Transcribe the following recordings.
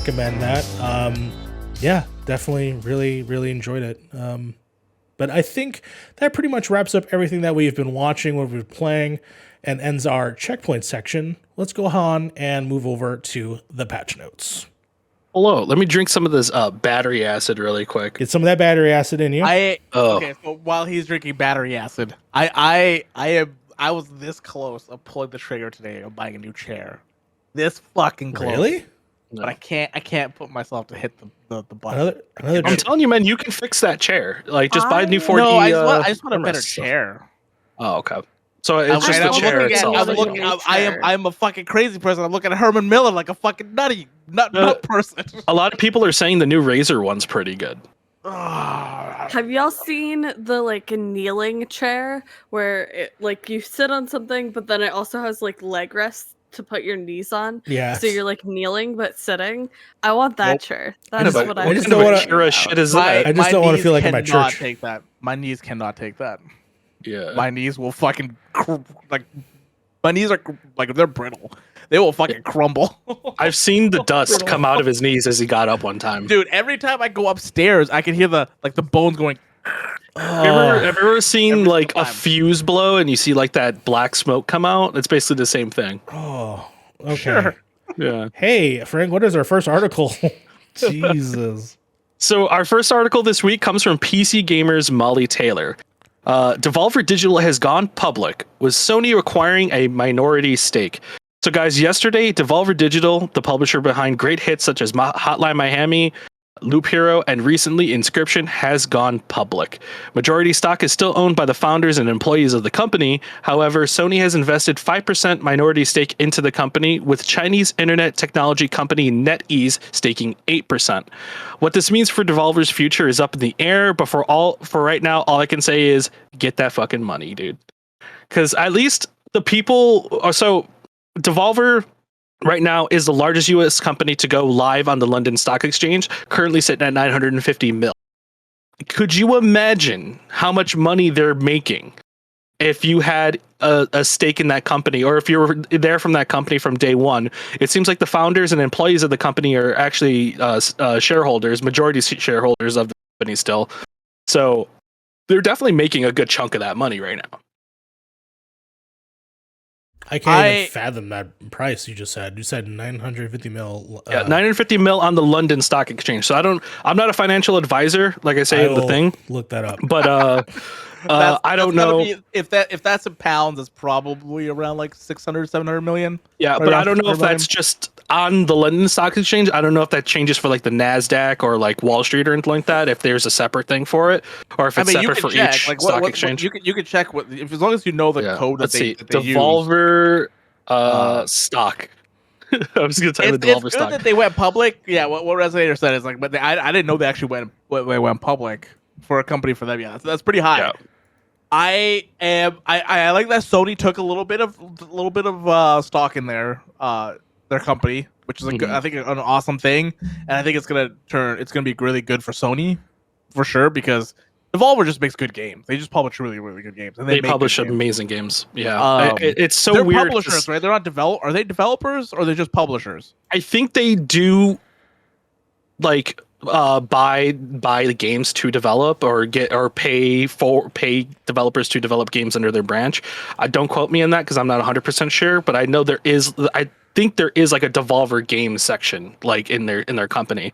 recommend that. Yeah, definitely really enjoyed it. But I think that pretty much wraps up everything that we've been watching, what we've been playing, and ends our checkpoint section. Let's go on and move over to the patch notes. Hello, let me drink some of this battery acid really quick. Get some of that battery acid in you. Okay, so while he's drinking battery acid, I was this close of pulling the trigger today of buying a new chair. This fucking close. Really? But I can't put myself to hit the button. I'm telling you, man, you can fix that chair. Like, just buy a new 4D. No, I just want a better chair. Oh, okay. So it's just the chair itself. I'm a fucking crazy person. I'm looking at Herman Miller like a fucking nut person. A lot of people are saying the new Razer one's pretty good. Have y'all seen the like kneeling chair where it like you sit on something, but then it also has like leg rests to put your knees on? Yeah. So you're like kneeling but sitting. I want that chair. That's what I I just don't want to. I just don't want to feel like I'm at church. Take that. My knees cannot take that. Yeah. My knees will fucking my knees are like they're brittle. They will fucking crumble. I've seen the dust come out of his knees as he got up one time. Dude, every time I go upstairs, I can hear the bones going. Have you ever seen like a fuse blow and you see like that black smoke come out? It's basically the same thing. Oh, okay. Sure. Yeah. Hey, Frank, what is our first article? Jesus. So our first article this week comes from PC Gamer's Molly Taylor. Devolver Digital has gone public, with Sony acquiring a minority stake. So guys, yesterday, Devolver Digital, the publisher behind great hits such as Hotline Miami, Loop Hero, and recently Inscription, has gone public. Majority stock is still owned by the founders and employees of the company. However, Sony has invested 5% minority stake into the company, with Chinese internet technology company NetEase staking 8%. What this means for Devolver's future is up in the air, but for right now, all I can say is get that fucking money, dude. Because at least the people Devolver right now is the largest US company to go live on the London Stock Exchange, currently sitting at 950 mil. Could you imagine how much money they're making if you had a stake in that company, or if you were there from that company from day one? It seems like the founders and employees of the company are actually shareholders, majority shareholders of the company still. So they're definitely making a good chunk of that money right now. I can't even fathom that price you just said. You said 950 mil. Yeah, 950 mil on the London Stock Exchange. So I'm not a financial advisor, like I say in the thing. Look that up. But I don't know if that's in pounds, it's probably around like 600, 700 million. Yeah, right, but I don't know if that's just on the London Stock Exchange. I don't know if that changes for like the NASDAQ or like Wall Street or anything like that, if there's a separate thing for it, or if it's separate for each stock exchange. You can check as long as you know the code that they Devolver stock. I was going to tell you the Devolver stock. That they went public. Yeah, what Resonator said is like, but I didn't know they actually went public for a company for them. Yeah, that's pretty high. Yeah. I like that Sony took a little bit of stock in their company, which is I think an awesome thing, and I think it's gonna be really good for Sony for sure, because Devolver just makes good games. They just publish really good games, and they publish amazing games. Yeah, it's so weird. They're publishers, right? They're not Are they developers or they're just publishers? I think they do like buy the games to develop, or pay developers to develop games under their branch. Don't quote me on that because I'm not 100% sure, but I know I think there is like a Devolver game section like in their company.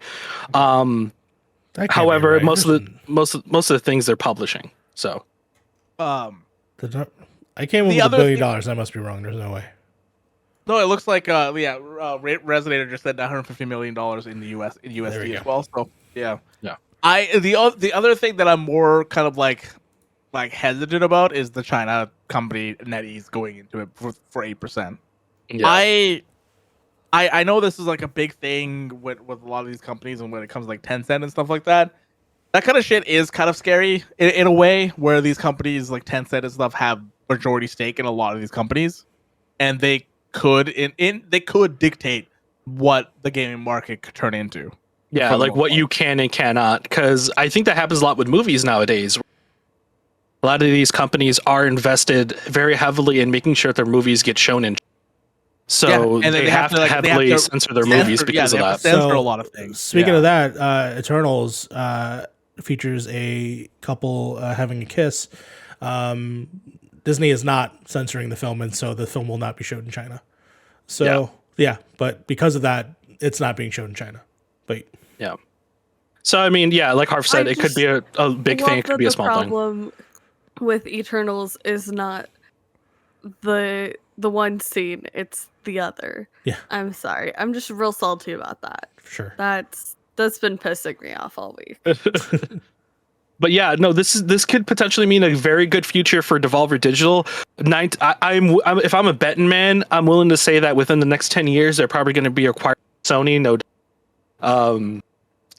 However, right. most of the things they're publishing. So I came with $1 billion. I must be wrong. There's no way. No, it looks like Resonator just said $150 million in the USD as well. So yeah. The other thing that I'm more kind of like hesitant about is the China company NetEase going into it for 8%. Yeah. I know this is like a big thing with a lot of these companies, and when it comes to like Tencent and stuff like that, that kind of shit is kind of scary in a way, where these companies like Tencent and stuff have majority stake in a lot of these companies, and they could they could dictate what the gaming market could turn into. Yeah, like what you can and cannot, because I think that happens a lot with movies nowadays. A lot of these companies are invested very heavily in making sure their movies get shown in. So and they have to like, heavily censor their movies because of that. Censor a lot of things. Speaking of that, Eternals features a couple having a kiss. Disney is not censoring the film, and so the film will not be showed in China. So but because of that, it's not being shown in China. But yeah. So I mean, like Harv said, it could be a big thing. It could be a small thing. The problem with Eternals is not the one scene; it's the other. Yeah. I'm sorry. I'm just real salty about that. Sure. That's been pissing me off all week. But yeah, no, this could potentially mean a very good future for Devolver Digital. If I'm a betting man, I'm willing to say that within the next 10 years, they're probably going to be acquired by Sony. No,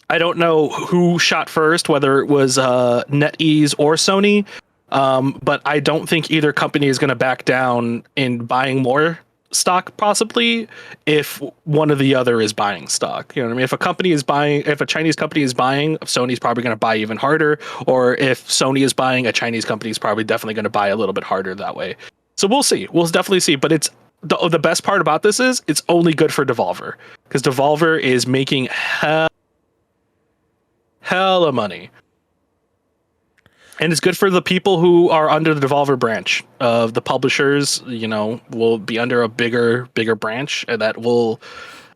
I don't know who shot first, whether it was NetEase or Sony, but I don't think either company is going to back down in buying more stock, possibly, if one or the other is buying stock. You know what I mean? If a Chinese company is buying, Sony's probably going to buy even harder, or if Sony is buying, a Chinese company is probably definitely going to buy a little bit harder that way. So we'll see. We'll definitely see. But it's the best part about this is it's only good for Devolver, because Devolver is making hella money. And it's good for the people who are under the Devolver branch of the publishers. Will be under a bigger branch, and that will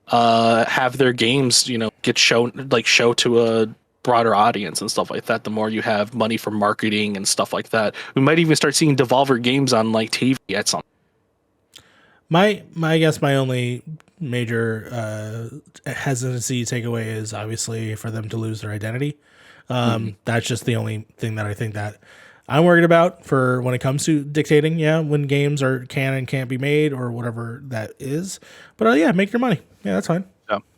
have their games, get shown to a broader audience and stuff like that. The more you have money for marketing and stuff like that, we might even start seeing Devolver games on like TV at some. My only major hesitancy takeaway is obviously for them to lose their identity. That's just the only thing that I think that I'm worried about for when it comes to dictating, when games can and can't be made or whatever that is. But make your money. Yeah, that's fine.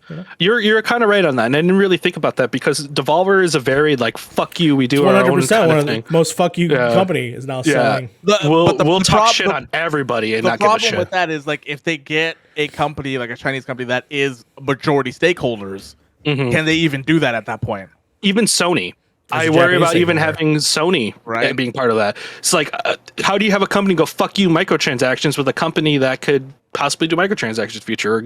Yeah. You're kind of right on that, and I didn't really think about that because Devolver is a very fuck you, we do 100% our own kind of thing. Most fuck you company is now selling. We'll talk shit on everybody and not give a shit. The problem with that is if they get a company like a Chinese company that is majority stakeholders, can they even do that at that point? Even Sony. I worry about even having Sony being part of that. It's how do you have a company go fuck you microtransactions with a company that could possibly do microtransactions in the future,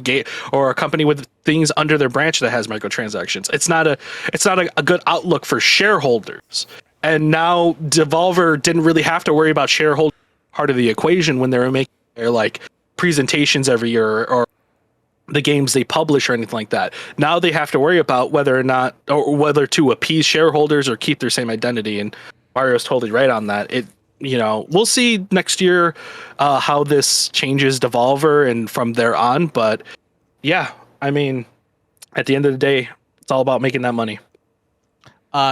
or a company with things under their branch that has microtransactions? It's not a good outlook for shareholders. And now Devolver didn't really have to worry about shareholder part of the equation when they were making their presentations every year or the games they publish or anything like that. Now they have to worry about whether to appease shareholders or keep their same identity. And Mario's totally right on that. We'll see next year how this changes Devolver and from there on. But yeah, I mean, at the end of the day, it's all about making that money.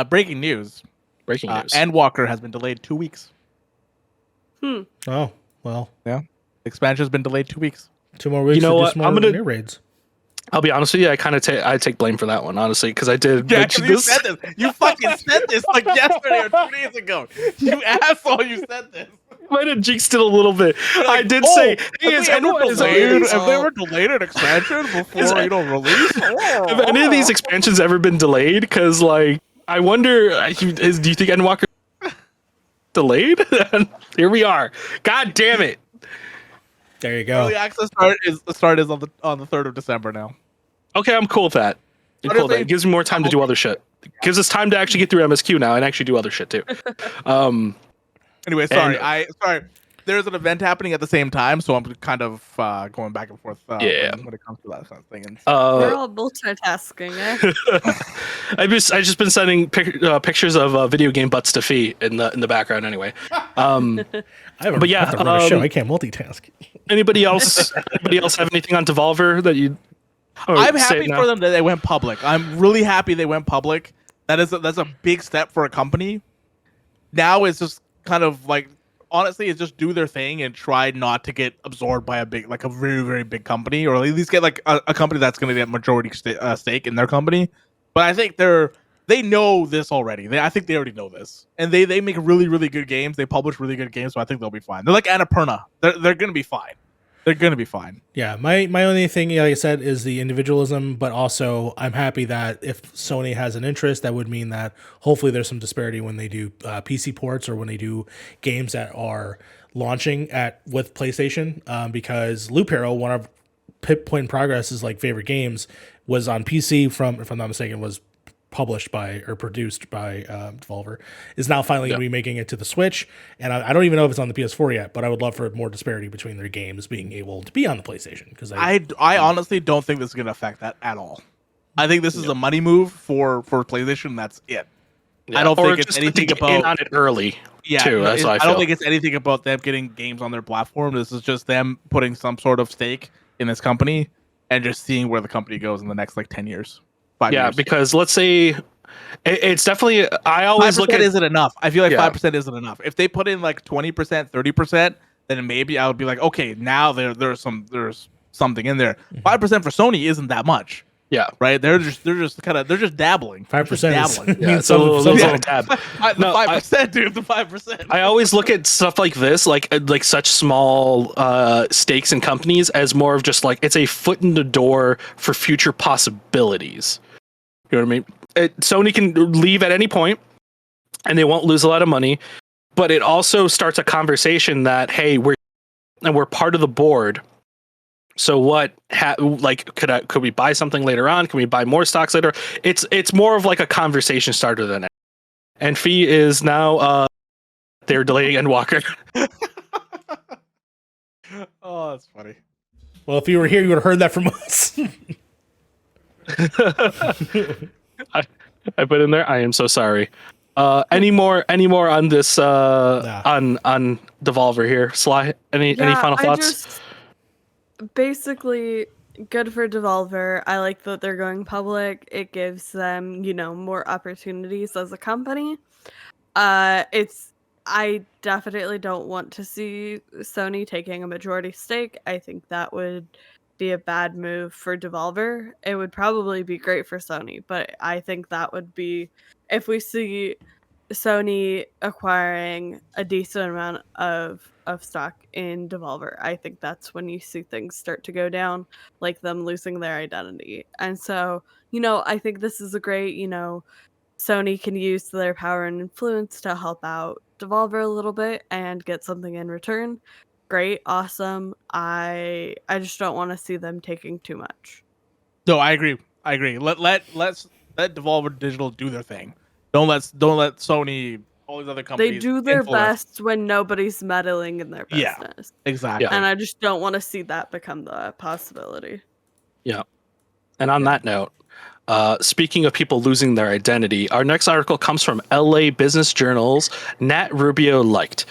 Breaking news. Endwalker has been delayed 2 weeks. Oh, well. Yeah. Expansion has been delayed 2 weeks. 2 more weeks. I'm gonna near raids. I'll be honest with you. I take blame for that one, honestly, because I did. Yeah, you said this. You fucking said this yesterday or 2 days ago. You asshole! You said this. Might have jinxed it a little bit. I did say, if they were delayed an expansion before release. Have any of these expansions ever been delayed? Because I wonder, do you think Endwalker delayed? Here we are. God damn it. There you go. Early access start is on the 3rd of December now. Okay, I'm cool with that. It gives me more time to do other shit. It gives us time to actually get through MSQ now and actually do other shit too. Anyway, sorry. There's an event happening at the same time, so I'm kind of going back and forth when it comes to that kind of thing. We're all multitasking, eh? I've just been sending pictures of video game butts to Fee in the background anyway. I can't multitask. Anybody else have anything on Devolver that you? I'm happy for them that they went public. I'm really happy they went public. That's a big step for a company. Now it's just kind of honestly, it's just do their thing and try not to get absorbed by a very, very big company, or at least get a company that's going to get majority stake in their company. But I think they know this already. I think they already know this, and they make really, really good games. They publish really good games, so I think they'll be fine. They're like Annapurna. They're going to be fine. They're going to be fine. Yeah, my only thing, like I said, is the individualism, but also I'm happy that if Sony has an interest, that would mean that hopefully there's some disparity when they do PC ports or when they do games that are launching with PlayStation, because Loop Hero, one of Point in Progress's like favorite games was on PC from, if I'm not mistaken, was published by or produced by Devolver, is now finally remaking it to the Switch. And I don't even know if it's on the PS4 yet, but I would love for more disparity between their games being able to be on the PlayStation. Because I honestly don't think this is going to affect that at all. I think this is a money move for PlayStation. That's it. Yeah. I don't think it's anything to get in on it early. Too. That's what I don't think it's anything about them getting games on their platform. This is just them putting some sort of stake in this company and just seeing where the company goes in the next like 10 years. 5 years. Because let's say it's definitely. I always look at isn't enough. I feel like 5% isn't enough. If they put in like 20%, 30%, then maybe I would be like, okay, now there's something in there. 5% for Sony isn't that much. Yeah, right. They're just dabbling. 5%. Yeah, it's a little dab. The 5%, dude. The 5%. I always look at stuff like this, like such small stakes in companies, as more of just like it's a foot in the door for future possibilities. You know what I mean? Sony can leave at any point, and they won't lose a lot of money. But it also starts a conversation that hey, we're part of the board. So what? Could we buy something later on? Can we buy more stocks later? It's more of like a conversation starter than it. And Fee is now they're delaying Endwalker. Oh, that's funny. Well, if you were here, you would have heard that from us. I put in there. I am so sorry. Any more on this on Devolver here? Sly, any final thoughts? Basically, good for Devolver. I like that they're going public. It gives them, more opportunities as a company. I definitely don't want to see Sony taking a majority stake. I think that would be a bad move for Devolver. It would probably be great for Sony, but I think that would be if we see Sony acquiring a decent amount of stock in Devolver. I think that's when you see things start to go down, like them losing their identity. And so, I think this is a great, Sony can use their power and influence to help out Devolver a little bit and get something in return. Great, awesome. I just don't want to see them taking too much. No, I agree. Let Devolver Digital do their thing. Don't let Sony, all these other companies. They do their best when nobody's meddling in their business. Yeah, exactly. And I just don't want to see that become the possibility. Yeah. And on that note, speaking of people losing their identity, our next article comes from LA Business Journal's Nat Rubio liked.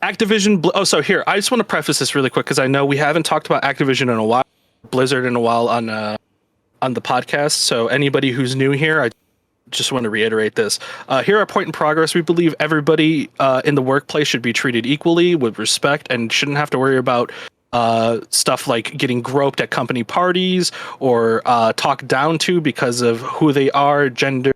Activision. So here, I just want to preface this really quick because I know we haven't talked about Activision in a while, Blizzard in a while on the podcast. So anybody who's new here, I just want to reiterate this. Here at Point in Progress, we believe everybody in the workplace should be treated equally with respect and shouldn't have to worry about stuff like getting groped at company parties or talked down to because of who they are, gender,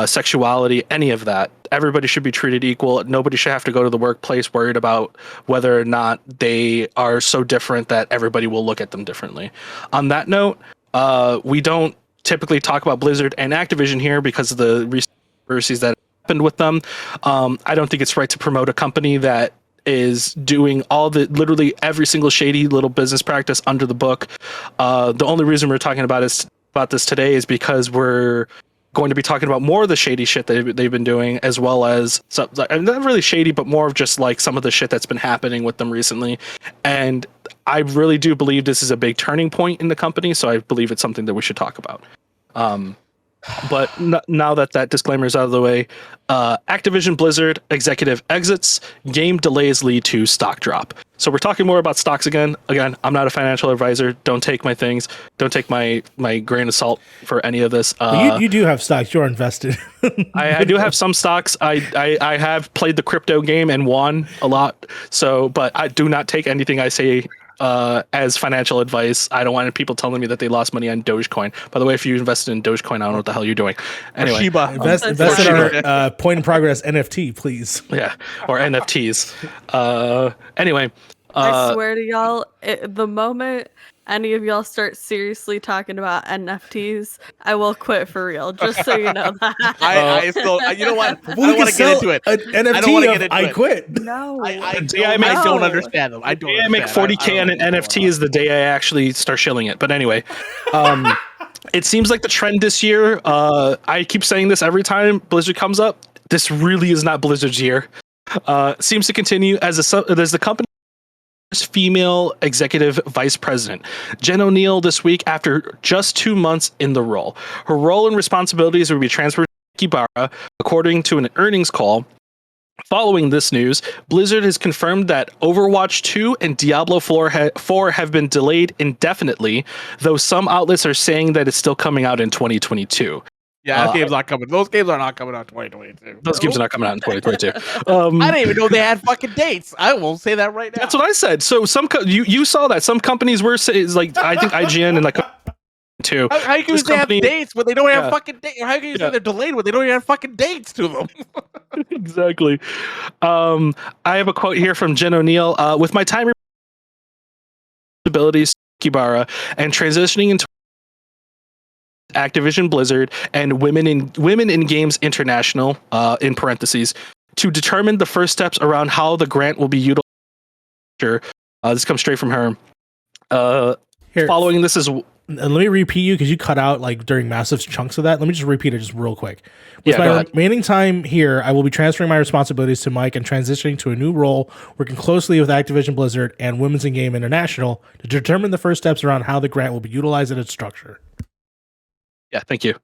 sexuality, any of that. Everybody should be treated equal. Nobody should have to go to the workplace worried about whether or not they are so different that everybody will look at them differently. On that note, we don't typically talk about Blizzard and Activision here because of the recent controversies that happened with them. I don't think it's right to promote a company that is doing literally every single shady little business practice under the book. The only reason we're talking about this today is because we're going to be talking about more of the shady shit that they've been doing, as well as not really shady, but more of just like some of the shit that's been happening with them recently. And I really do believe this is a big turning point in the company, so I believe it's something that we should talk about. But now that disclaimer is out of the way, Activision Blizzard executive exits, game delays lead to stock drop. So we're talking more about stocks again. Again, I'm not a financial advisor. Don't take my things. Don't take my grain of salt for any of this. You do have stocks. You're invested. I do have some stocks. I have played the crypto game and won a lot. So, but I do not take anything I say as financial advice. I don't want people telling me that they lost money on Dogecoin. By the way, if you invested in Dogecoin, I don't know what the hell you're doing. Anyway, Shiba. Invest in our Point in Progress NFT, please. Yeah, or NFTs. Anyway, I swear to y'all, the moment any of y'all start seriously talking about NFTs, I will quit for real. Just so you know that. I still, you know what? I We don't can want to get sell into it. an I don't want NFT to of get into I it. quit. No. I No. don't understand them. I The don't day I make understand. 40K on an NFT is the day I actually start shilling it. But anyway, it seems like the trend this year, I keep saying this every time Blizzard comes up, this really is not Blizzard's year. Seems to continue as the company's female executive vice president, Jen O'Neill, this week after just 2 months in the role. Her role and responsibilities will be transferred to Kibara, according to an earnings call. Following this news, Blizzard has confirmed that Overwatch 2 and Diablo 4 have been delayed indefinitely, though some outlets are saying that it's still coming out in 2022. Yeah, that game's not coming. Those games are not coming out in 2022. Those games are not coming out in 2022. I didn't even know they had fucking dates. I won't say that right now. That's what I said. So you saw that some companies were saying, like, I think IGN and like too. How can you say have dates when they don't have fucking dates? How can you say they're delayed when they don't even have fucking dates to them? Exactly. I have a quote here from Jen O'Neill. With my time abilities, Kibara, and transitioning into Activision Blizzard and Women in Games International, in parentheses, to determine the first steps around how the grant will be utilized. This comes straight from her. Following this is. And let me repeat you because you cut out like during massive chunks of that. Let me just repeat it just real quick. With my remaining time here, I will be transferring my responsibilities to Mike and transitioning to a new role, working closely with Activision Blizzard and Women's in Game International to determine the first steps around how the grant will be utilized in its structure. Yeah, thank you.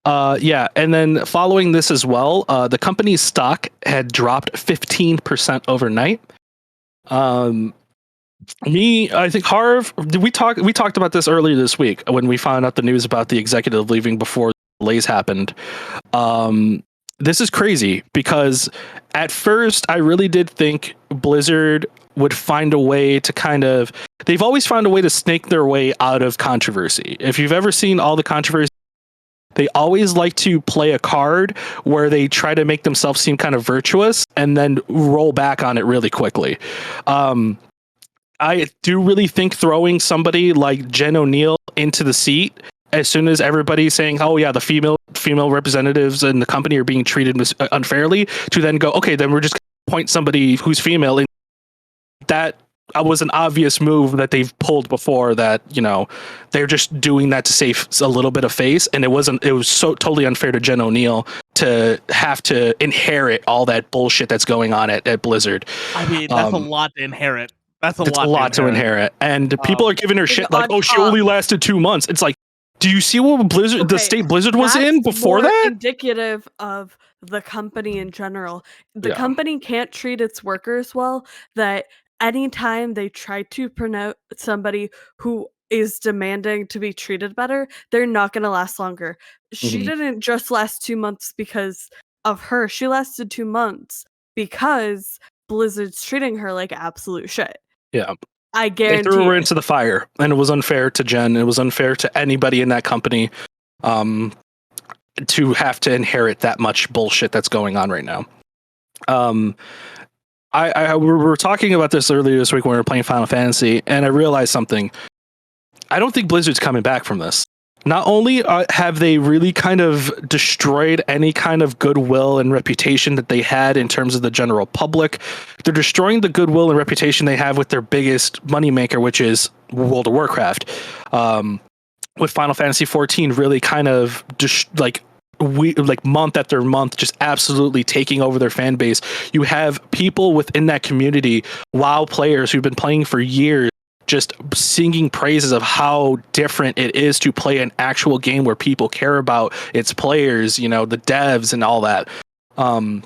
And then following this as well, the company's stock had dropped 15% overnight. I think Harv, we talked about this earlier this week when we found out the news about the executive leaving before the delays happened. This is crazy because at first I really did think Blizzard would find a way to they've always found a way to snake their way out of controversy. If you've ever seen all the controversy, they always like to play a card where they try to make themselves seem kind of virtuous and then roll back on it really quickly. I do really think throwing somebody like Jen O'Neill into the seat as soon as everybody's saying, "Oh yeah, the female representatives in the company are being treated unfairly," to then go, "Okay, then we're just going to appoint somebody who's female." And that was an obvious move that they've pulled before. That they're just doing that to save a little bit of face, and it was so totally unfair to Jen O'Neill to have to inherit all that bullshit that's going on at Blizzard. I mean, that's a lot to inherit. That's a lot to inherit. And people are giving her shit like, "Oh, she only lasted 2 months." It's like, do you see what the state Blizzard was in before that? Indicative of the company in general. The company can't treat its workers well, that anytime they try to promote somebody who is demanding to be treated better, they're not going to last longer. She didn't just last 2 months because of her. She lasted 2 months because Blizzard's treating her like absolute shit. Yeah. I guarantee they threw her into the fire, and it was unfair to Jen. It was unfair to anybody in that company to have to inherit that much bullshit that's going on right now. We were talking about this earlier this week when we were playing Final Fantasy, and I realized something. I don't think Blizzard's coming back from this. Not only have they really kind of destroyed any kind of goodwill and reputation that they had in terms of the general public, they're destroying the goodwill and reputation they have with their biggest moneymaker, which is World of Warcraft. With Final Fantasy 14 really kind of month after month just absolutely taking over their fan base. You have people within that community, WoW players who've been playing for years, just singing praises of how different it is to play an actual game where people care about its players, the devs and all that. On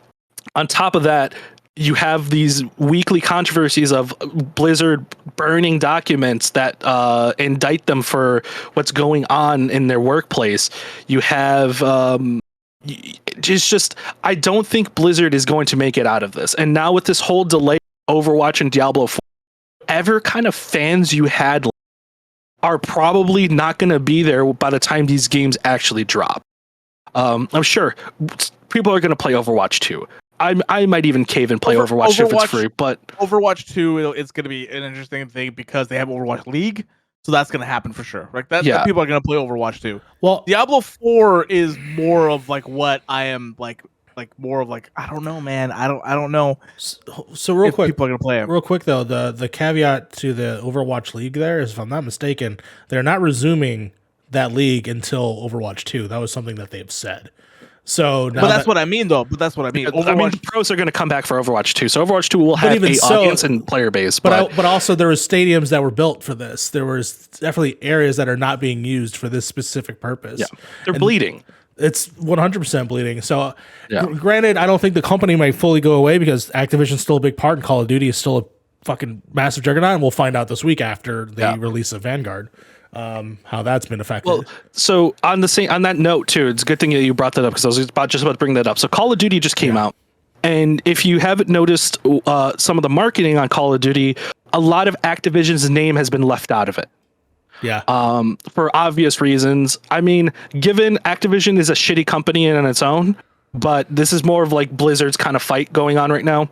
top of that, you have these weekly controversies of Blizzard burning documents that indict them for what's going on in their workplace. You have I don't think Blizzard is going to make it out of this. And now with this whole delay, Overwatch and Diablo 4, whatever kind of fans you had are probably not going to be there by the time these games actually drop. I'm sure people are going to play Overwatch 2. I might even cave and play Overwatch if it's free, but Overwatch 2 is going to be an interesting thing because they have Overwatch League. So that's gonna happen for sure. Like that people are gonna play Overwatch 2. Well, Diablo 4 is more of like what I am like more of like I don't know, man. I don't know. So real quick, people are gonna play it. Real quick though, the caveat to the Overwatch League there is, if I'm not mistaken, they're not resuming that league until Overwatch 2. That was something that they've said. So now but that's what I mean, though. But that's what I mean. Overwatch the pros are going to come back for Overwatch 2. So Overwatch 2 will have an audience and player base. But also there was stadiums that were built for this. There was definitely areas that are not being used for this specific purpose. Yeah, they're bleeding. It's 100% bleeding. So granted, I don't think the company might fully go away because Activision's still a big part and Call of Duty is still a fucking massive juggernaut. And we'll find out this week after the release of Vanguard. How that's been affected. Well, so on that note too, it's a good thing that you brought that up because I was just about to bring that up. So Call of Duty just came out, and if you haven't noticed, some of the marketing on Call of Duty, a lot of Activision's name has been left out of it. Yeah. For obvious reasons. I mean, given Activision is a shitty company in its own, but this is more of like Blizzard's kind of fight going on right now.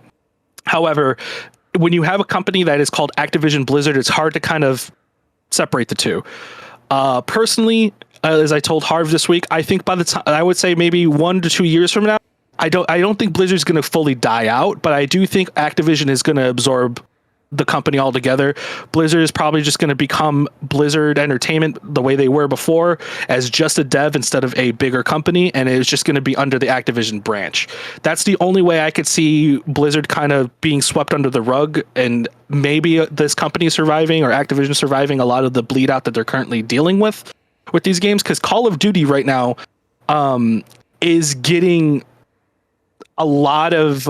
However, when you have a company that is called Activision Blizzard, it's hard to kind of separate the two. Personally, as I told Harv this week, I think by the time, I would say maybe 1 to 2 years from now, I don't think Blizzard's going to fully die out, but I do think Activision is going to absorb the company altogether. Blizzard is probably just going to become Blizzard Entertainment the way they were before, as just a dev instead of a bigger company, and it's just going to be under the Activision branch. That's the only way I could see Blizzard kind of being swept under the rug, and maybe this company surviving or Activision surviving a lot of the bleed out that they're currently dealing with these games, because Call of Duty right now is getting a lot of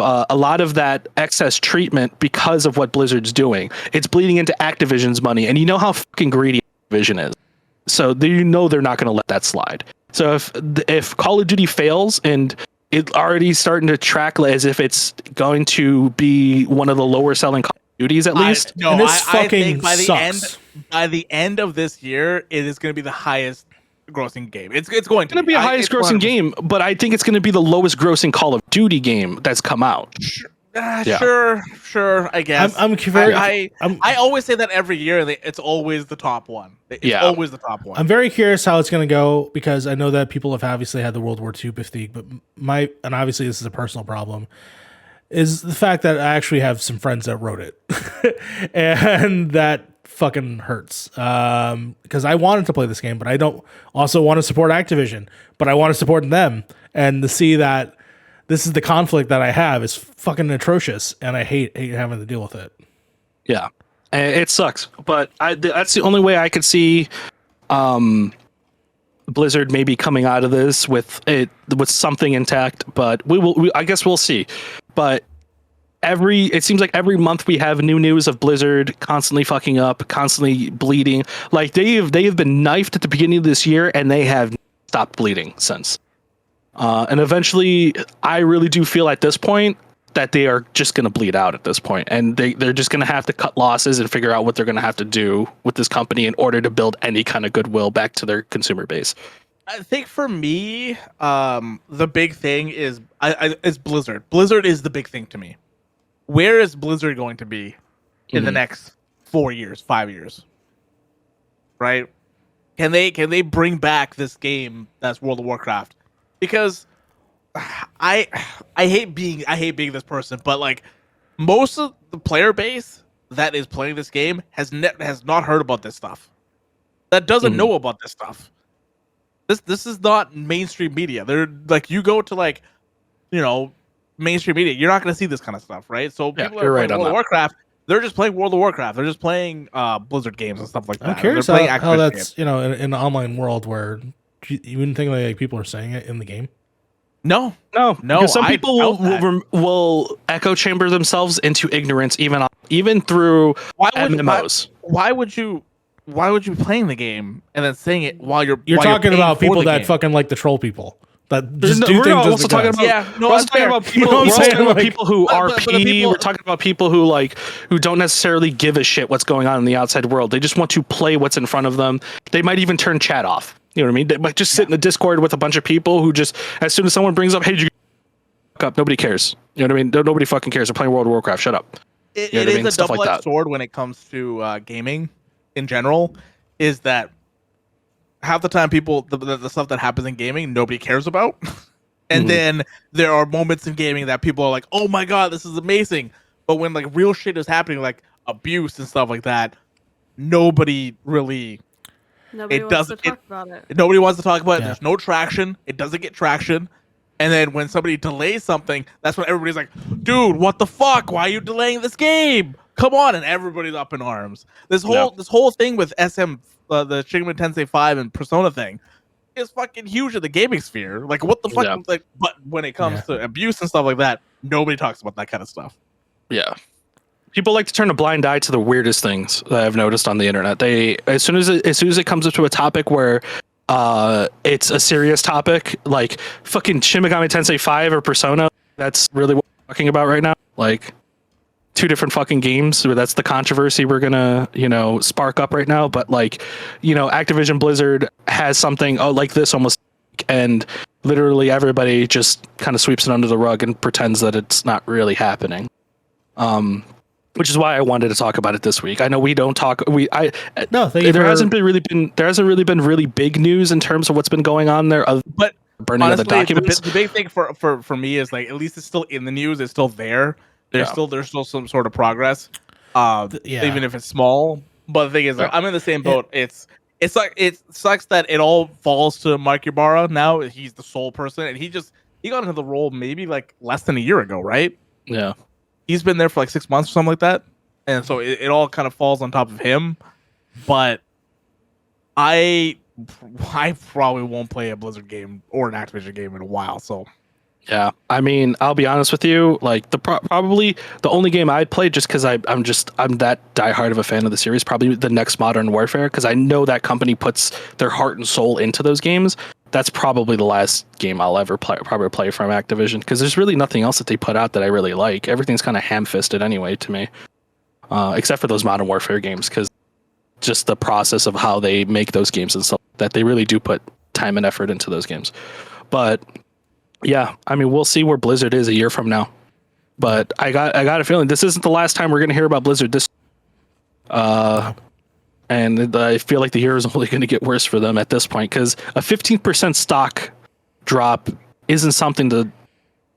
that excess treatment because of what Blizzard's doing. It's bleeding into Activision's money, and you know how fucking greedy Activision is. So they're not going to let that slide. So if Call of Duty fails and it's already starting to track as if it's going to be one of the lower selling Call of Duties at least, I think by the end of this year, it is going to be the highest grossing game. It's going to be a highest grossing game, but I think it's going to be the lowest grossing Call of Duty game that's come out. Sure. I guess. I always say that every year. It's always the top one. It's always the top one. I'm very curious how it's going to go because I know that people have obviously had the World War II fatigue, but and obviously this is a personal problem, is the fact that I actually have some friends that wrote it, and that fucking hurts because I wanted to play this game, but I don't also want to support Activision, but I want to support them, and to see that this is the conflict that I have is fucking atrocious, and I hate having to deal with it. Yeah, it sucks, but that's the only way I could see Blizzard maybe coming out of this with something intact, but I guess we'll see. But it seems like every month we have new news of Blizzard constantly fucking up, constantly bleeding. Like they have been knifed at the beginning of this year, and they have stopped bleeding since. And eventually, I really do feel at this point that they are just going to bleed out at this point, and they're just going to have to cut losses and figure out what they're going to have to do with this company in order to build any kind of goodwill back to their consumer base. I think for me, the big thing is Blizzard. Blizzard is the big thing to me. Where is Blizzard going to be in the next 4 years, 5 years? Right? Can they bring back this game that's World of Warcraft? Because I hate being this person, but like most of the player base that is playing this game has not heard about this stuff. That doesn't know about this stuff. This is not mainstream media. They're like, you go to like, mainstream media, you're not going to see this kind of stuff, right? So people are playing World of Warcraft. They're just playing World of Warcraft. They're just playing Blizzard games and stuff like that. I'm curious how that's in an online world where you wouldn't think like people are saying it in the game. No. Because some people will echo chamber themselves into ignorance, even through MMOs. Why would you be playing the game and then saying it while you're talking about people that fucking like the troll people? We're also talking about people who RP. We're talking about people who don't necessarily give a shit what's going on in the outside world. They just want to play what's in front of them. They might even turn chat off. You know what I mean? They might just sit in the Discord with a bunch of people who just, as soon as someone brings up, hey, did you up? Nobody cares. You know what I mean? Nobody fucking cares. They're playing World of Warcraft. Shut up. It is a double-edged sword when it comes to gaming in general. is that half the time people the stuff that happens in gaming nobody cares about, and then there are moments in gaming that people are like, oh my god, this is amazing. But when like real shit is happening, like abuse and stuff like that, nobody really. Nobody wants to talk about it. Nobody wants to talk about it. There's no traction. It doesn't get traction. And then when somebody delays something, that's when everybody's like, dude, what the fuck? Why are you delaying this game? Come on. And everybody's up in arms. This whole thing with the Shin Megami Tensei 5 and Persona thing is fucking huge in the gaming sphere. Like, what the fuck? Yeah. Like, but when it comes to abuse and stuff like that, nobody talks about that kind of stuff. Yeah. People like to turn a blind eye to the weirdest things that I've noticed on the internet. They as soon as it comes up to a topic where it's a serious topic, like fucking Shin Megami Tensei 5 or Persona, that's really what we're talking about right now. Like two different fucking games. That's the controversy we're gonna, spark up right now. But like, Activision Blizzard has something like this almost, and literally everybody just kind of sweeps it under the rug and pretends that it's not really happening. Which is why I wanted to talk about it this week. I know we don't talk. There hasn't really been really big news in terms of what's been going on there. But burning honestly, of the documents. The big thing for me is like at least it's still in the news. It's still there. There's still some sort of progress. Even if it's small. But the thing is, like, I'm in the same boat. It's like it sucks that it all falls to Mark Ybarra now. He's the sole person, and he got into the role maybe like less than a year ago, right? Yeah. He's been there for like 6 months or something like that. And so it all kind of falls on top of him. But I probably won't play a Blizzard game or an Activision game in a while. So yeah, I mean, I'll be honest with you. Like probably the only game I'd play, just because I'm that diehard of a fan of the series, probably the next Modern Warfare, because I know that company puts their heart and soul into those games. That's probably the last game I'll ever probably play from Activision, because there's really nothing else that they put out that I really like. Everything's kind of ham-fisted anyway to me, except for those Modern Warfare games, because just the process of how they make those games and stuff, that they really do put time and effort into those games. But yeah, I mean, we'll see where Blizzard is a year from now. But I got a feeling this isn't the last time we're going to hear about Blizzard. And I feel like the year is only going to get worse for them at this point, because a 15% stock drop isn't something to.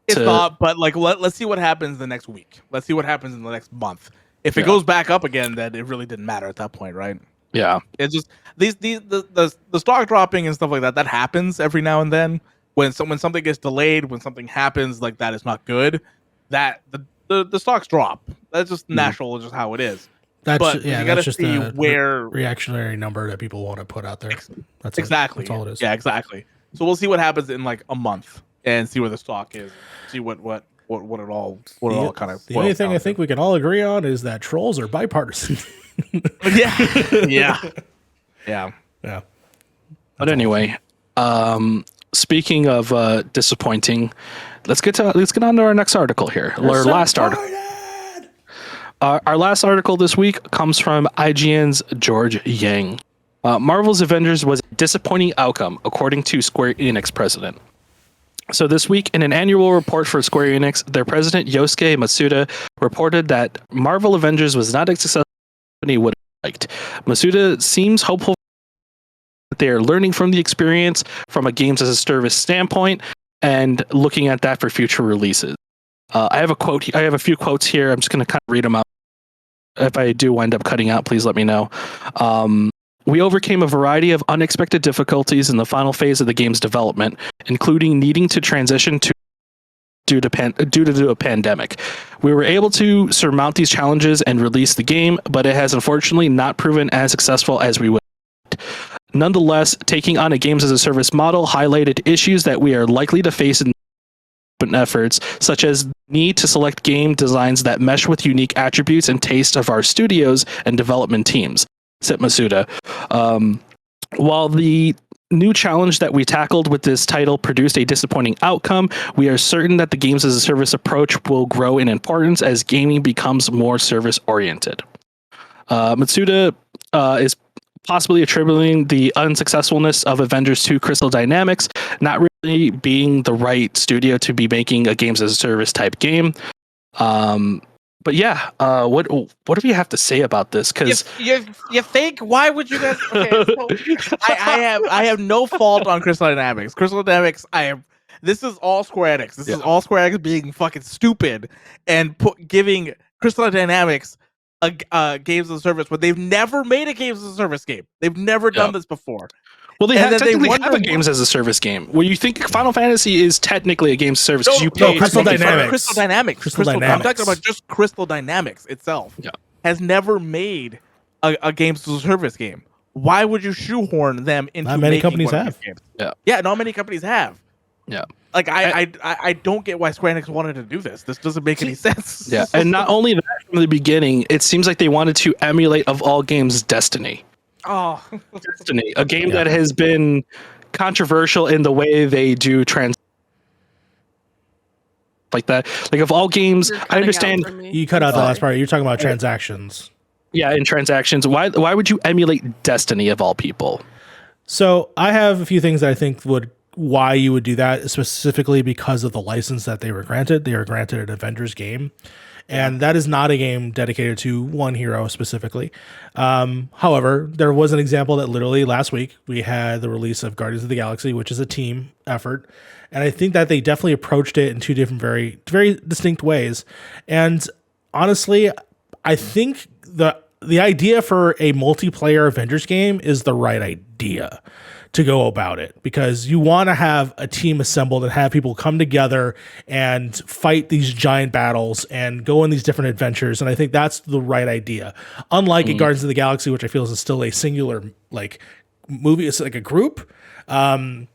It's not, but like let's see what happens the next week. Let's see what happens in the next month. If it goes back up again, then it really didn't matter at that point, right? Yeah. It's just the stock dropping and stuff like that happens every now and then. When something gets delayed, when something happens like that is not good, that the stocks drop. That's just natural, just how it is. That's just see where reactionary number that people want to put out there. That's exactly. That's all it is. Yeah, exactly. So we'll see what happens in like a month and see where the stock is. See what it all kind of. The only thing I think we can all agree on is that trolls are bipartisan. Yeah. But anyway, speaking of disappointing, let's get on to our next article here. Our last article. Our last article this week comes from IGN's George Yang. Marvel's Avengers was a disappointing outcome, according to Square Enix president. So this week, in an annual report for Square Enix, their president Yosuke Matsuda reported that Marvel Avengers was not as successful as he would have liked. Matsuda seems hopeful that they are learning from the experience from a games as a service standpoint and looking at that for future releases. I have a few quotes here. I'm just going to kind of read them out. If I do wind up cutting out, please let me know. We overcame a variety of unexpected difficulties in the final phase of the game's development, including needing to transition due to a pandemic. We were able to surmount these challenges and release the game, but it has unfortunately not proven as successful as we would. Nonetheless, taking on a games as a service model highlighted issues that we are likely to face in efforts, such as the need to select game designs that mesh with unique attributes and taste of our studios and development teams, said Matsuda. While the new challenge that we tackled with this title produced a disappointing outcome, we are certain that the games as a service approach will grow in importance as gaming becomes more service oriented. Matsuda is possibly attributing the unsuccessfulness of Avengers to Crystal Dynamics not really being the right studio to be making a games as a service type game. But yeah, what do we have to say about this? Because you think, why would you guys? Okay, so I have no fault on Crystal Dynamics. Crystal Dynamics, this is all Square Enix. This is all Square Enix being fucking stupid and giving Crystal Dynamics a games as a service when they've never made a games as a service game. They've never done this before. Well, they technically have a games as a service game. Where you think Final Fantasy is technically a games service? No, Crystal Dynamics. Crystal Dynamics. I'm talking about just Crystal Dynamics itself. Has never made a games as a service game. Why would you shoehorn them into? Not many companies have. Games? Yeah, not many companies have. Yeah. Like I don't get why Square Enix wanted to do this. This doesn't make any sense. Yeah, and not only that, from the beginning, it seems like they wanted to emulate, of all games, Destiny. Oh, Destiny, a game that has been controversial in the way they do like that. Like, of all games, I understand you cut out the last part. You're talking about transactions. Yeah, in transactions. Why would you emulate Destiny of all people? So I have a few things that I think why you would do that, specifically because of the license that they were granted. They were granted an Avengers game. And that is not a game dedicated to one hero specifically. However, there was an example that literally last week we had the release of Guardians of the Galaxy, which is a team effort. And I think that they definitely approached it in two different, very, very distinct ways. And honestly, I think the idea for a multiplayer Avengers game is the right idea to go about it, because you want to have a team assembled and have people come together and fight these giant battles and go on these different adventures. And I think that's the right idea. Unlike in Guardians of the Galaxy, which I feel is still a singular like movie, it's like a group. The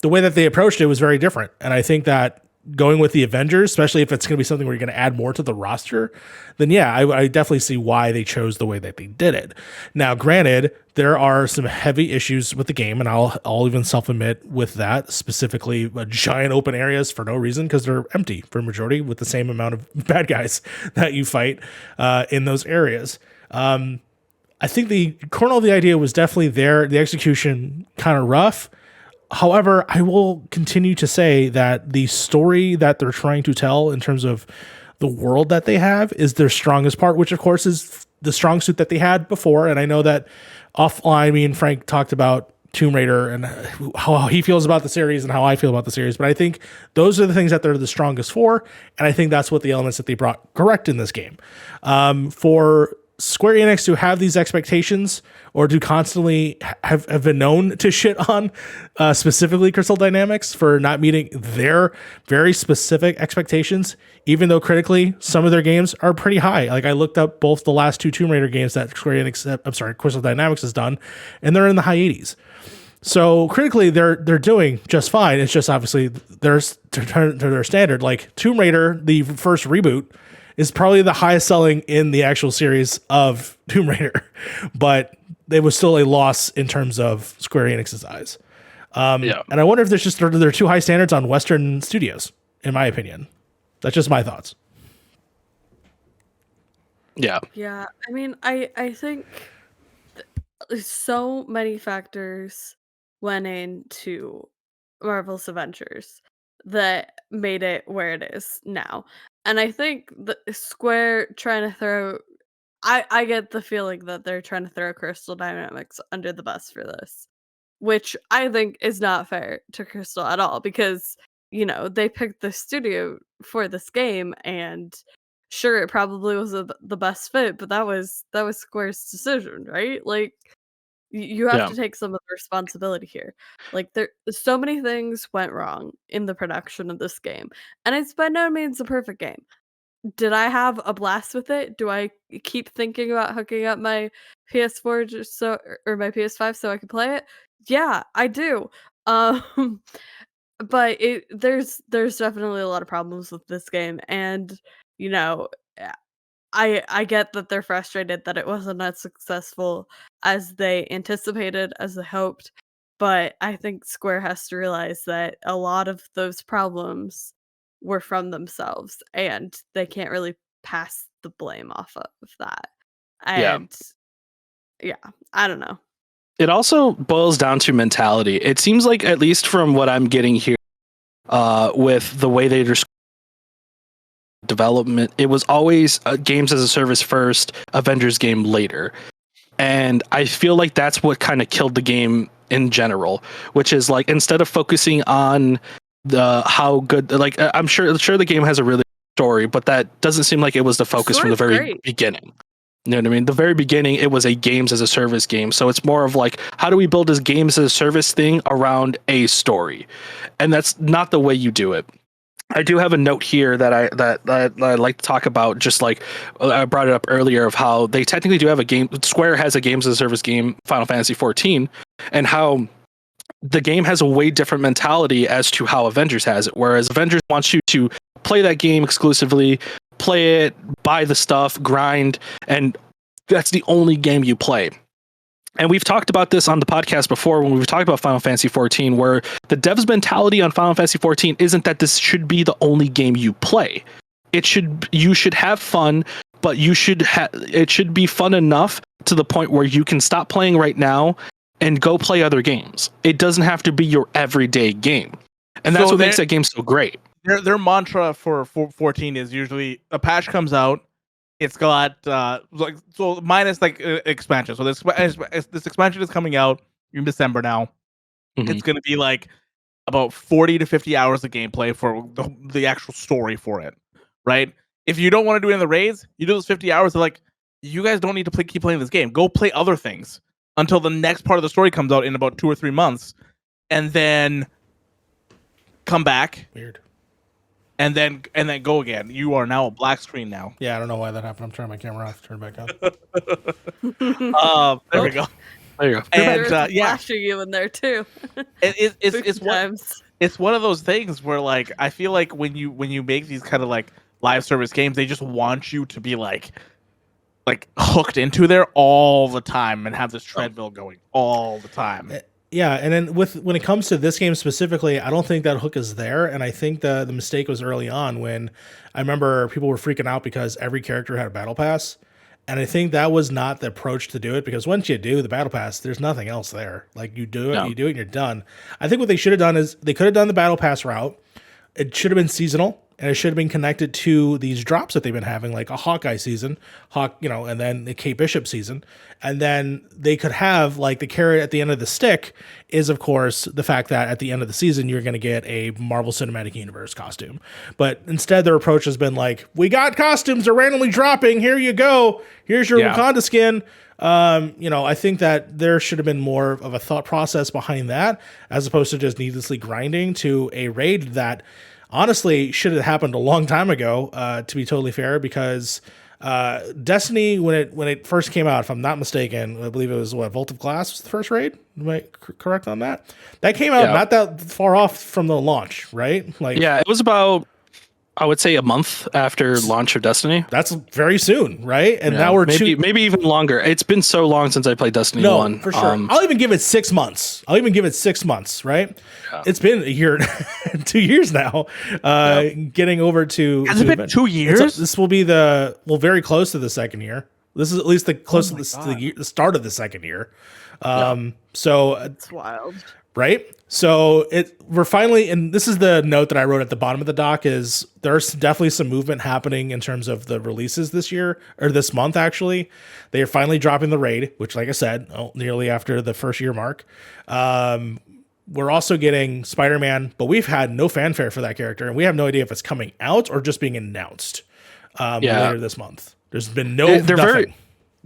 way that they approached it was very different. And I think that going with the Avengers, especially if it's going to be something where you're going to add more to the roster, then yeah, I definitely see why they chose the way that they did it. Now, granted, there are some heavy issues with the game, and I'll even self-admit with that, specifically giant open areas for no reason, because they're empty for a majority with the same amount of bad guys that you fight in those areas. I think the kernel of the idea was definitely there. The execution kind of rough. However, I will continue to say that the story that they're trying to tell in terms of the world that they have is their strongest part, which of course is the strong suit that they had before. And I know that offline, me and Frank talked about Tomb Raider and how he feels about the series and how I feel about the series. But I think those are the things that they're the strongest for. And I think that's what the elements that they brought correct in this game. For Square Enix to have these expectations, or to constantly have been known to shit on specifically Crystal Dynamics for not meeting their very specific expectations, even though critically some of their games are pretty high. Like, I looked up both the last two Tomb Raider games that Crystal Dynamics has done, and they're in the high 80s. So critically, they're doing just fine. It's just obviously their standard. Like Tomb Raider, the first reboot, is probably the highest selling in the actual series of Tomb Raider, but it was still a loss in terms of Square Enix's eyes. And I wonder if there's just there are too high standards on Western studios, in my opinion. That's just my thoughts. Yeah. Yeah, I mean, I think so many factors went into Marvel's Avengers that made it where it is now. And I think the Square trying to throw I get the feeling that they're trying to throw Crystal Dynamics under the bus for this, which I think is not fair to Crystal at all, because they picked the studio for this game, and sure, it probably was the best fit, but that was Square's decision, right? Like, you have to take some of the responsibility here. Like, so many things went wrong in the production of this game, and it's by no means a perfect game. Did I have a blast with it? Do I keep thinking about hooking up my PS4 or my PS5 so I can play it? Yeah, I do. But there's definitely a lot of problems with this game, and you know, I get that they're frustrated that it wasn't as successful as they anticipated, as they hoped, but I think Square has to realize that a lot of those problems were from themselves, and they can't really pass the blame off of that. And yeah, I don't know. It also boils down to mentality. It seems like, at least from what I'm getting here, with the way they development. It was always games as a service first, Avengers game later. And I feel like that's what kind of killed the game in general, which is like, instead of focusing on how good, like, I'm sure the game has a really good story, but that doesn't seem like it was the focus from the very beginning. You know what I mean? The very beginning, it was a games as a service game. So it's more of like, how do we build this games as a service thing around a story? And that's not the way you do it. I do have a note here that I'd like to talk about, just like I brought it up earlier, of how they technically do have a game. Square has a games as a service game, Final Fantasy 14, and how the game has a way different mentality as to how Avengers has it. Whereas Avengers wants you to play that game exclusively, play it, buy the stuff, grind, and that's the only game you play. And we've talked about this on the podcast before when we've talked about Final Fantasy 14, where the devs' mentality on Final Fantasy 14 isn't that this should be the only game you play. You should have fun, but it should be fun enough to the point where you can stop playing right now and go play other games. It doesn't have to be your everyday game. And that's what makes that game so great. Their mantra for 14 is usually a patch comes out, it's got minus expansion. So this expansion is coming out in December now. Mm-hmm. It's going to be like about 40 to 50 hours of gameplay for the actual story for it, right? If you don't want to do it in the raids, you do those 50 hours. They're like, you guys don't need to keep playing this game. Go play other things until the next part of the story comes out in about 2 or 3 months, and then come back. Weird. And then go again. You are now a black screen now. Yeah, I don't know why that happened. I'm turning my camera off. Turn it back on. There we go. There you go. And flashing you in there too. It's one of those things where, like, I feel like when you make these kind of like live service games, they just want you to be like hooked into there all the time and have this treadmill going all the time. Yeah, and then when it comes to this game specifically, I don't think that hook is there, and I think the mistake was early on when I remember people were freaking out because every character had a battle pass, and I think that was not the approach to do it, because once you do the battle pass, there's nothing else there. Like, you do it, and you're done. I think what they should have done is they could have done the battle pass route. It should have been seasonal, and it should have been connected to these drops that they've been having, like a Hawkeye season, and then the Kate Bishop season. And then they could have, like, the carrot at the end of the stick is, of course, the fact that at the end of the season, you're going to get a Marvel Cinematic Universe costume. But instead, their approach has been like, we got costumes, they're randomly dropping. Here you go. Here's your Wakanda skin. I think that there should have been more of a thought process behind that, as opposed to just needlessly grinding to a raid that honestly should have happened a long time ago, to be totally fair, because Destiny, when it first came out, if I'm not mistaken, I believe it was Vault of Glass was the first raid. Am I correct on that? That came out not that far off from the launch, right? It was about, I would say, a month after launch of Destiny. That's very soon, right? And now we're maybe even longer. It's been so long since I played Destiny 1. For sure. I'll even give it 6 months. Right? Yeah. It's been a year, 2 years now. Getting over to... Has it been 2 years? This will be very close to the second year. This is at least the closest to the start of the second year. So it's wild. Right? So we're finally, and this is the note that I wrote at the bottom of the doc, is there's definitely some movement happening in terms of the releases this year, or this month actually. They are finally dropping the raid, which, like I said, nearly after the first year mark. We're also getting Spider-Man, but we've had no fanfare for that character, and we have no idea if it's coming out or just being announced later this month. There's been nothing.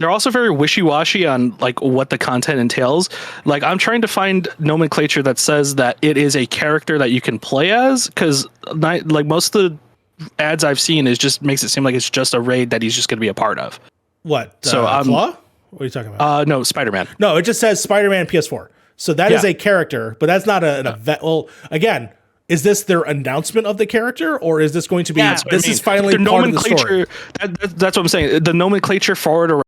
They're also very wishy-washy on like what the content entails. Like, I'm trying to find nomenclature that says that it is a character that you can play as, because like most of the ads I've seen just makes it seem like it's just a raid that he's just going to be a part of. What? Claw? What are you talking about? No, Spider-Man. No, it just says Spider-Man PS4. So that is a character, but that's not an event. Well, again, is this their announcement of the character, or is this going to be? Is finally the part of the story? That's what I'm saying. The nomenclature for it.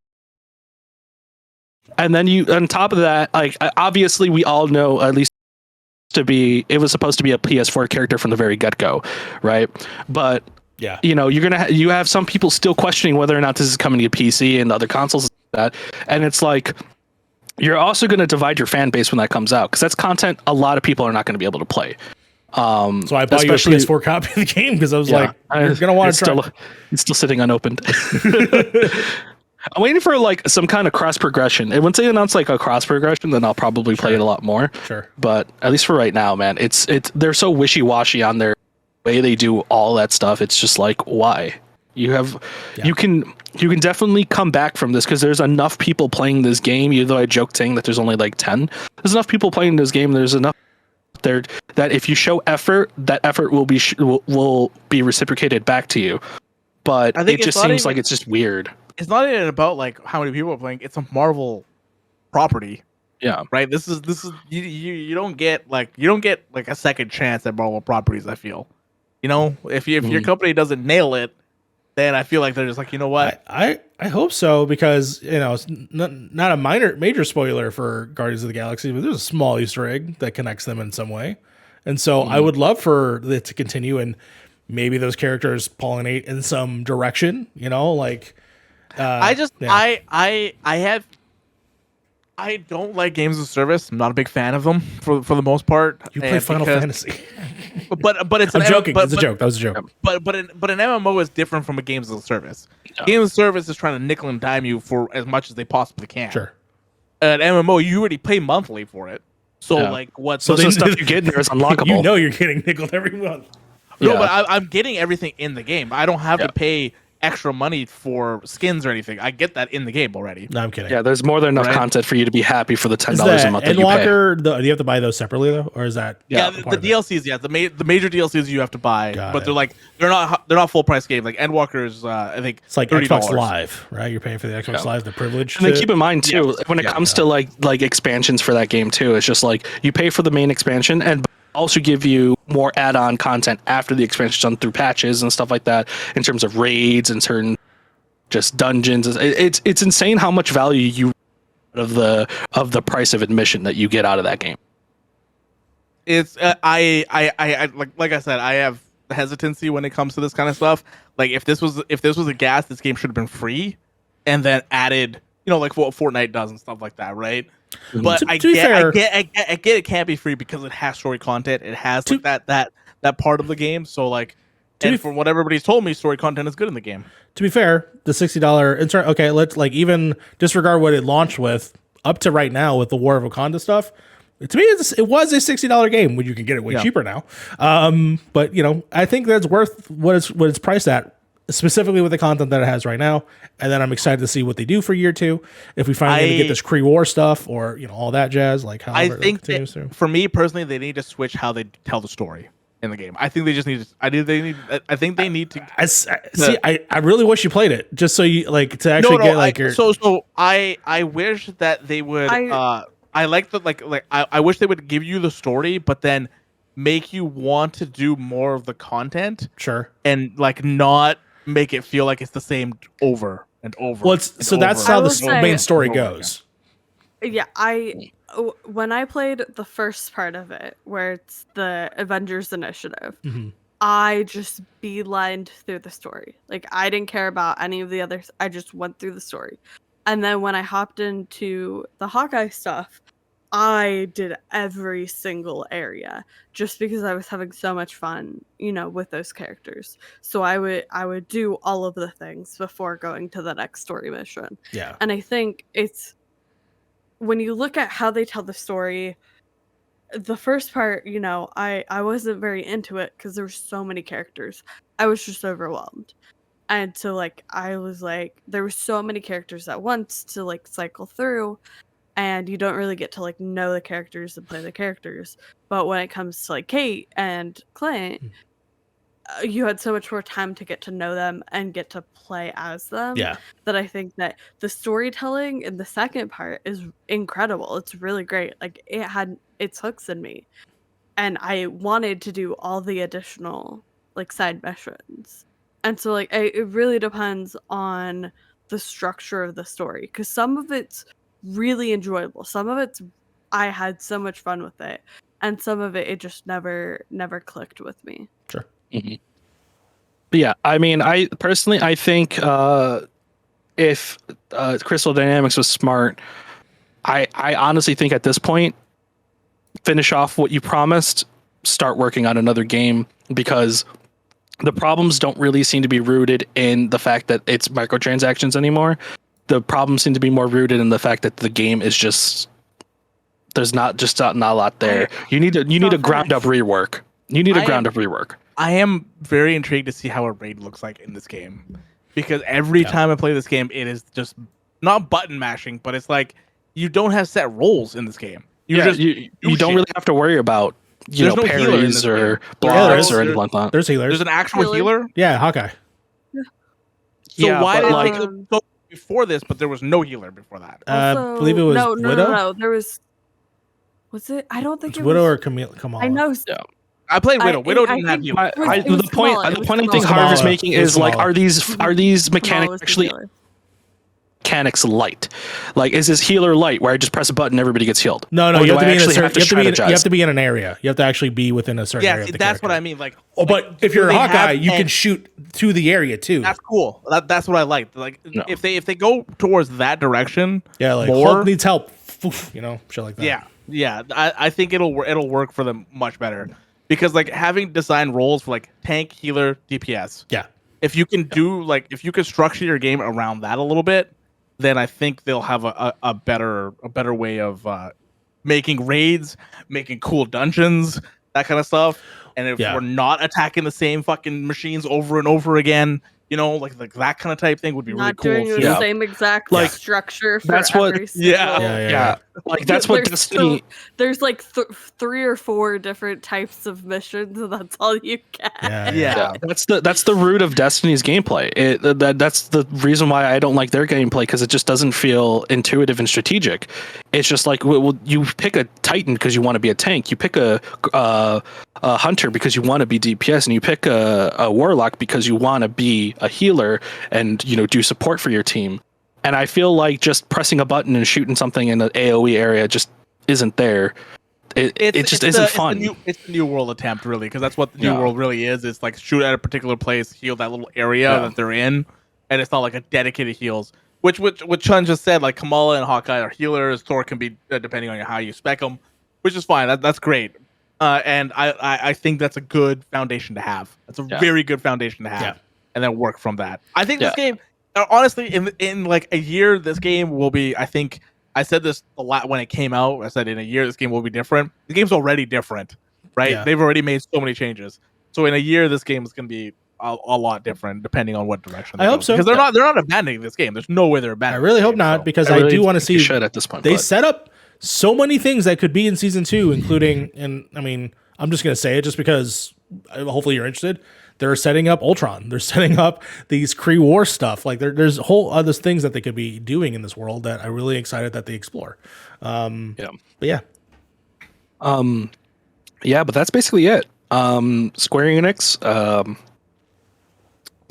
And then on top of that, like, obviously we all know, at least it was supposed to be a PS4 character from the very get-go, right? But you have some people still questioning whether or not this is coming to PC and other consoles and that. And it's like, you're also going to divide your fan base when that comes out, because that's content a lot of people are not going to be able to play. So I bought you a PS4 copy of the game because I was like, you're gonna want to try. It's still sitting unopened. I'm waiting for like some kind of cross progression. And once they announce like a cross progression, then I'll probably play it a lot more. Sure. But at least for right now, man, it's they're so wishy washy on their way they do all that stuff. It's just like, why? You can definitely come back from this because there's enough people playing this game. Even though I joked saying that there's only like 10, there's enough people playing this game. There's enough there that if you show effort, that effort will be reciprocated back to you. But it just seems like it's just weird. It's not even about like how many people are playing. It's a Marvel property. Yeah. Right. This is you don't get like a second chance at Marvel properties. I feel, if your company doesn't nail it, then I feel like they're just like, you know what? I hope so because it's not a major spoiler for Guardians of the Galaxy, but there's a small Easter egg that connects them in some way, and so I would love for it to continue and maybe those characters pollinate in some direction. Like. I don't like games of service. I'm not a big fan of them for the most part. You play Final Fantasy, but it's I'm joking. It's a joke. That was a joke. But an MMO is different from a games of service. Yeah. Games of service is trying to nickel and dime you for as much as they possibly can. Sure. An MMO, you already pay monthly for it. So like what? So the stuff you get in there is unlockable. You're getting nickeled every month. No, but I'm getting everything in the game. I don't have to pay extra money for skins or anything. I get that in the game already. No, I'm kidding. Yeah, there's more than enough content for you to be happy for the $10 a month that you pay. Do you have to buy those separately though, or is that? Yeah, the DLCs. Yeah, the major DLCs you have to buy, but they're not full price games. Like Endwalker is, I think it's like $30. Xbox Live, right? You're paying for the Xbox Live, the privilege. And then keep in mind too, when it comes to like expansions for that game too, it's just like you pay for the main expansion and also give you more add-on content after the expansion's done through patches and stuff like that in terms of raids and certain just dungeons. It's insane how much value you of the price of admission that you get out of that game. It's I like I said, I have hesitancy when it comes to this kind of stuff. Like if this was a gas, this game should have been free and then added, like what Fortnite does and stuff like that, right? But I get it can't be free because it has story content. It has that part of the game. So like, and from what everybody's told me, story content is good in the game. To be fair, the $60 okay, let's like even disregard what it launched with up to right now with the War of Wakanda stuff. To me, it was a $60 game when you can get it way cheaper now. But I think that's worth what it's priced at, specifically with the content that it has right now. And then I'm excited to see what they do for year 2. If we finally get this Kree War stuff or all that jazz, like how I think for me personally, they need to switch how they tell the story in the game. I think they just need to. I think they need to. I really wish you played it just so you to actually get your. So I wish that they would. I like the I wish they would give you the story, but then make you want to do more of the content. Sure. And not make it feel like it's the same over and over. Well, that's how the main story goes. Yeah, when I played the first part of it, where it's the Avengers initiative, I just beelined through the story. Like I didn't care about any of the others. I just went through the story. And then when I hopped into the Hawkeye stuff, I did every single area just because I was having so much fun, with those characters. So I would do all of the things before going to the next story mission. Yeah. And I think it's when you look at how they tell the story, the first part, I wasn't very into it because there were so many characters. I was just overwhelmed. And so I was there were so many characters at once to cycle through, and you don't really get to know the characters and play the characters. But when it comes to Kate and Clint, you had so much more time to get to know them and get to play as them. Yeah. That I think that the storytelling in the second part is incredible. It's really great. It had its hooks in me, and I wanted to do all the additional side missions. And so it really depends on the structure of the story, because some of it's really enjoyable. Some of it's I had so much fun with it, and some of it just never clicked with me. Sure. Mm-hmm. But yeah, I mean, I think if Crystal Dynamics was smart, I honestly think at this point, finish off what you promised, start working on another game, because the problems don't really seem to be rooted in the fact that it's microtransactions anymore. The problems seem to be more rooted in the fact that the game is just there's not a lot there. You need a ground up rework. I am very intrigued to see how a raid looks like in this game, because every time I play this game, it is just not button mashing, but it's like you don't have set roles in this game. You don't really have to worry about parries or blocks or anything like that. There's healers. There's an actual healer. Yeah, Hawkeye. So why did they go before this? But there was no healer before that. I believe it was Widow. No. There was. Was it? I don't think it was Widow or Kamala. I know. Yeah. I played Widow. Widow didn't have healer. The point I think Harv is making is like, are these mechanics actually mechanics light? Like, is this healer light where I just press a button, everybody gets healed? No, you have to be in an area. You have to actually be within a certain area. Yeah, that's what I mean. Like, but if you're a Hawkeye, you can shoot to the area too. That's cool. That's what I like. Like, if they go towards that direction, like Hulk needs help, shit like that. Yeah. I think it'll work for them much better, because like having designed roles for like tank, healer, DPS. Yeah. If you can if you can structure your game around that a little bit, then I think they'll have a better way of making raids, making cool dungeons, that kind of stuff. And if we're not attacking the same fucking machines over and over again, like that kind of type thing would be really cool. Not doing the same exact structure for every single. Like that's what Destiny. There's like 3 or 4 different types of missions, and that's all you get. Yeah. That's the root of Destiny's gameplay. That's the reason why I don't like their gameplay, because it just doesn't feel intuitive and strategic. It's just like, you pick a Titan because you want to be a tank. You pick a hunter because you want to be DPS, and you pick a warlock because you want to be a healer and do support for your team. And I feel like just pressing a button and shooting something in the AoE area just isn't there. It just isn't fun. It's the New World attempt, really, because that's what the New World really is. It's like shoot at a particular place, heal that little area that they're in, and it's not like a dedicated heals. Which Chun just said, like Kamala and Hawkeye are healers. Thor can be depending on how you spec them, which is fine. That's great. And I think that's a good foundation to have. That's a very good foundation to have, and then work from that. I think this game, honestly, in like a year, this game will be. I think I said this a lot when it came out. I said in a year, this game will be different. The game's already different, right? Yeah. They've already made so many changes. So in a year, this game is going to be a lot different, depending on what direction. I hope so, because they're not abandoning this game. There's no way they're abandoning. I really hope not, because I do want to see. Should at this point, they set up so many things that could be in season 2, including, and I mean, I'm just going to say it just because hopefully you're interested. They're setting up Ultron. They're setting up these Kree War stuff. Like there's whole other things that they could be doing in this world that I'm really excited that they explore. But yeah, but that's basically it. Square Enix,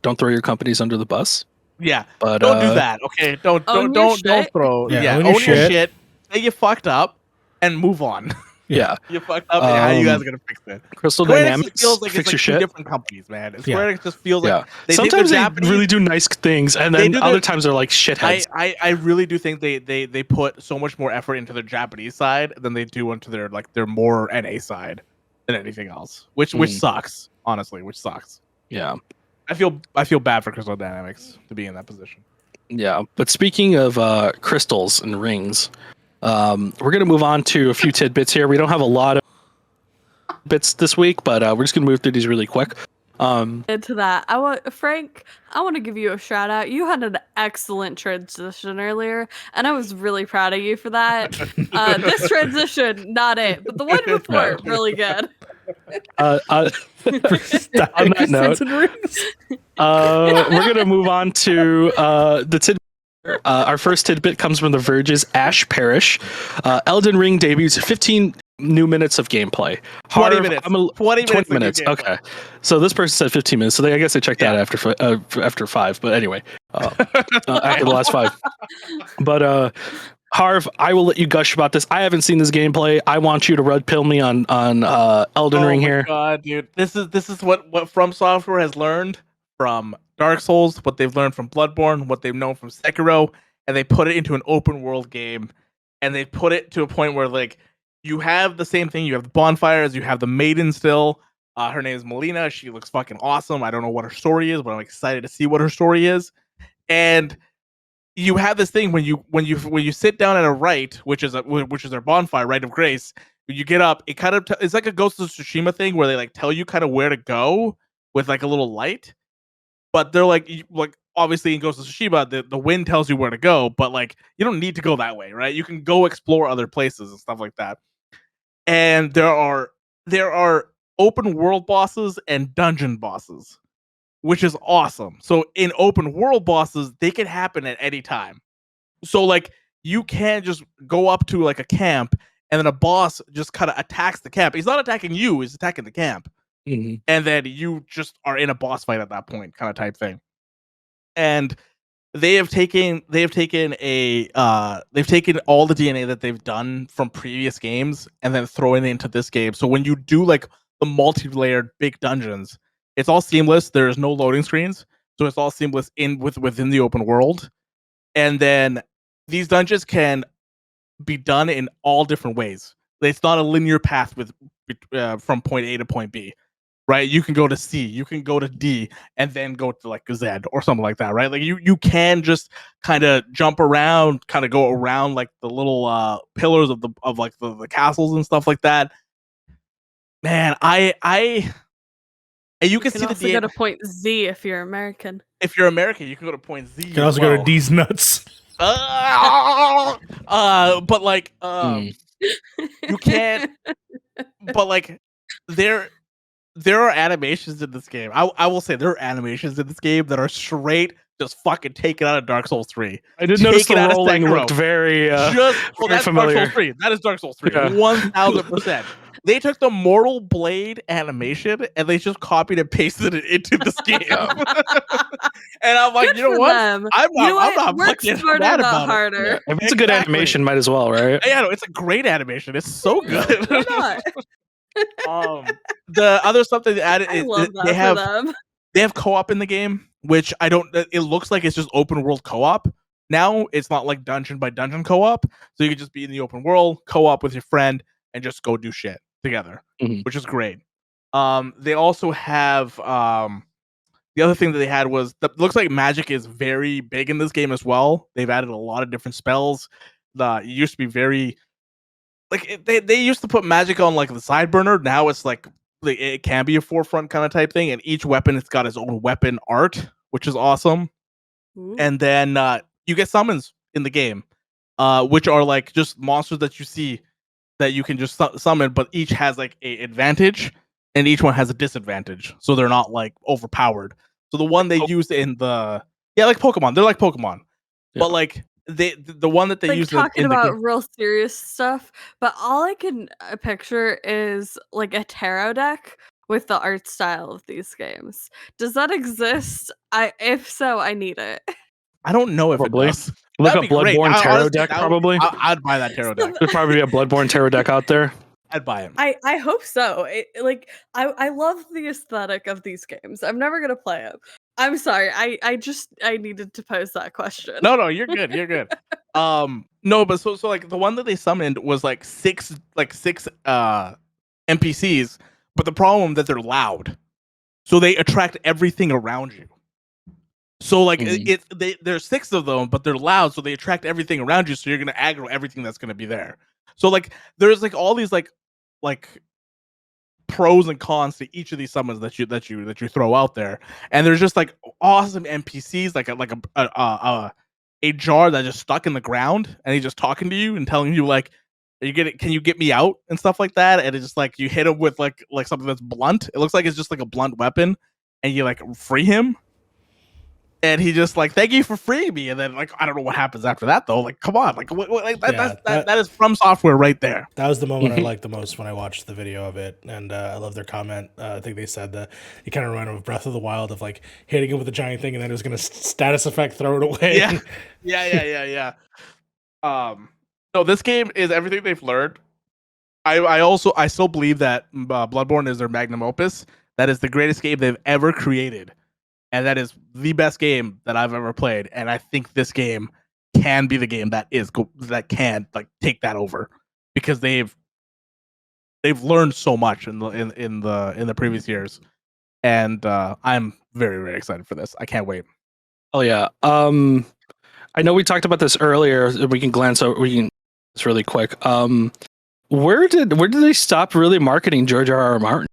don't throw your companies under the bus. Yeah, but don't do that. Okay, don't throw. Own your shit. Say you fucked up and move on. Yeah, you fucked up. And how you guys are gonna fix it? Crystal Dynamics feels like fix it's your like 2 shit. different companies, man. Square Enix just feels like sometimes they really do nice things, and then other times they're like shitheads. I really do think they put so much more effort into their Japanese side than they do into their more NA side than anything else, which sucks, honestly. Which sucks. Yeah, I feel bad for Crystal Dynamics to be in that position. Yeah, but speaking of crystals and rings, we're going to move on to a few tidbits here. We don't have a lot of bits this week, but we're just going to move through these really quick. Into that, Frank, I want to give you a shout out. You had an excellent transition earlier, and I was really proud of you for that. This transition, not it, but the one before, really good. On that note, we're going to move on to the tidbit. Our first tidbit comes from The Verge's Ash Parish. Elden Ring debuts 15 new minutes of gameplay. 20 minutes. 20 minutes. Okay. So this person said 15 minutes. So I guess they checked that after 5. But anyway, after the last 5. But Harv, I will let you gush about this. I haven't seen this gameplay. I want you to red pill me on Elden Ring here. Oh my god, dude! This is what From Software has learned from Dark Souls, what they've learned from Bloodborne, what they've known from Sekiro, and they put it into an open world game, and they put it to a point where like you have the same thing. You have the bonfires. You have the maiden still. Her name is Melina. She looks fucking awesome. I don't know what her story is, but I'm excited to see what her story is. And you have this thing when you sit down at a rite, which is their bonfire, rite of grace. When you get up, it kind of it's like a Ghost of Tsushima thing where they like tell you kind of where to go with like a little light. But they're like obviously in Ghost of Tsushima, the wind tells you where to go, but like you don't need to go that way, right? You can go explore other places and stuff like that. And there are open world bosses and dungeon bosses, which is awesome. So in open world bosses, they can happen at any time. So like you can just go up to like a camp and then a boss just kind of attacks the camp. He's not attacking you, he's attacking the camp. Mm-hmm. And then you just are in a boss fight at that point, kind of type thing. And they've taken all the DNA that they've done from previous games and then throwing it into this game. So when you do like the multi-layered big dungeons, it's all seamless. There's no loading screens, so it's all seamless within the open world. And then these dungeons can be done in all different ways. It's not a linear path from point A to point B. Right, you can go to C, you can go to D, and then go to like Z or something like that, right? Like you can just kind of jump around, kind of go around like the little pillars of the castles and stuff like that. Man, and you can see also go to point Z if you're American. If you're American, you can go to point Z. You can also go to D's nuts. But like you can't. But like there are animations in this game. I will say there are animations in this game that are straight just fucking taken out of Dark Souls 3. I did notice the rolling looked very that's familiar. Dark Souls 3. That is Dark Souls 3. 1000%. They took the Mortal Blade animation and they just copied and pasted it into this game. And I'm like, you know what? I'm not fucking mad about harder. it. Yeah. If it's a good animation, might as well, right? Yeah, no, it's a great animation. It's so good. Why not? The other stuff they added is they have co-op in the game, which I don't. It looks like it's just open world co-op. Now it's not like dungeon by dungeon co-op, so you can just be in the open world co-op with your friend and just go do shit together, which is great. They also have the other thing that they had was looks like magic is very big in this game as well. They've added a lot of different spells. It used to be very like they used to put magic on like the side burner. Now it's like it can be a forefront kind of type thing, and each weapon it's got its own weapon art, which is awesome. Ooh. And then you get summons in the game, which are like just monsters that you see that you can just summon, but each has like a advantage and each one has a disadvantage, so they're not like overpowered. So the one they used in like Pokemon, they're like Pokemon, but like the one that they use talking about real serious stuff, but all I can picture is like a tarot deck with the art style of these games. Does that exist? If so, I need it. I don't know if it does. Look up Bloodborne tarot deck. Probably, I'd buy that tarot deck. There'd probably be a Bloodborne tarot deck out there. I'd buy it. I hope so. I love the aesthetic of these games. I'm never gonna play it. I'm sorry. I needed to pose that question. No, you're good. You're good. No, but so like the one that they summoned was like six NPCs, but the problem that they're loud, so they attract everything around you. So like there's 6 of them, but they're loud, so they attract everything around you. So you're gonna aggro everything that's gonna be there. So like there's like all these like pros and cons to each of these summons that you throw out there, and there's just like awesome NPCs like a jar that just stuck in the ground, and he's just talking to you and telling you like, can you get me out and stuff like that, and it's just like you hit him with like something that's blunt. It looks like it's just like a blunt weapon, and you like free him. And he just like, thank you for freeing me. And then like, I don't know what happens after that though. Like, come on, like, that is From Software right there. That was the moment I liked the most when I watched the video of it, and I love their comment. I think they said that it kind of reminded them of Breath of the Wild, of like hitting it with a giant thing and then it was going to status effect throw it away. Yeah. No, this game is everything they've learned. I still believe that Bloodborne is their magnum opus. That is the greatest game they've ever created. And that is the best game that I've ever played. And I think this game can be the game that can like take that over, because they've they've learned so much in the previous years, and I'm very, very excited for this. I can't wait. Oh yeah. I know we talked about this earlier. We can glance over. We can this really quick. Where did they stop really marketing George R.R. Martin?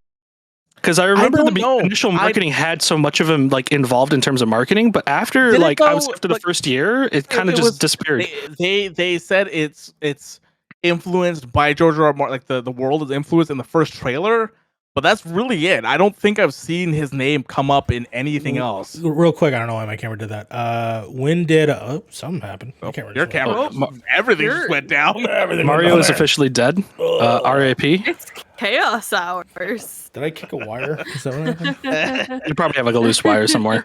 Because I remember initial marketing had so much of him like involved in terms of marketing, but after the first year, it kind of just disappeared. They said it's influenced by George R.R. Martin, like the world is influenced in the first trailer, but that's really it. I don't think I've seen his name come up in anything else. Real quick, I don't know why my camera did that. When did something happened? Your camera, everything just went down. Mario is officially dead. R.I.P. It's chaos hours. Did I kick a wire? Is that what happened? You probably have like a loose wire somewhere.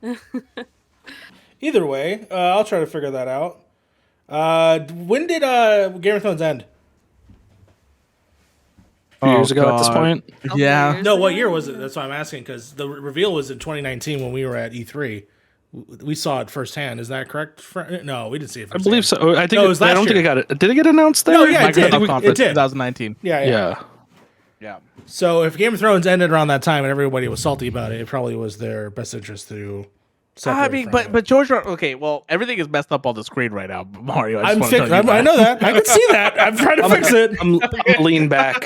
Yeah. Either way, I'll try to figure that out. When did Game of Thrones end? Years ago at this point. Yeah. No, what year was it? That's why I'm asking, because the reveal was in 2019 when we were at E3. We saw it firsthand. Is that correct? No, we didn't see it firsthand. I believe so. I think it was last I don't year. think I got it. Did it get announced there? No, yeah, it did. Conference, It did. 2019. Yeah. So if Game of Thrones ended around that time and everybody was salty about it, it probably was their best interest to separate. I mean, but George, okay, well, everything is messed up on the screen right now, Mario. I know that. I can see that. I'm trying to fix it. I'm leaning back.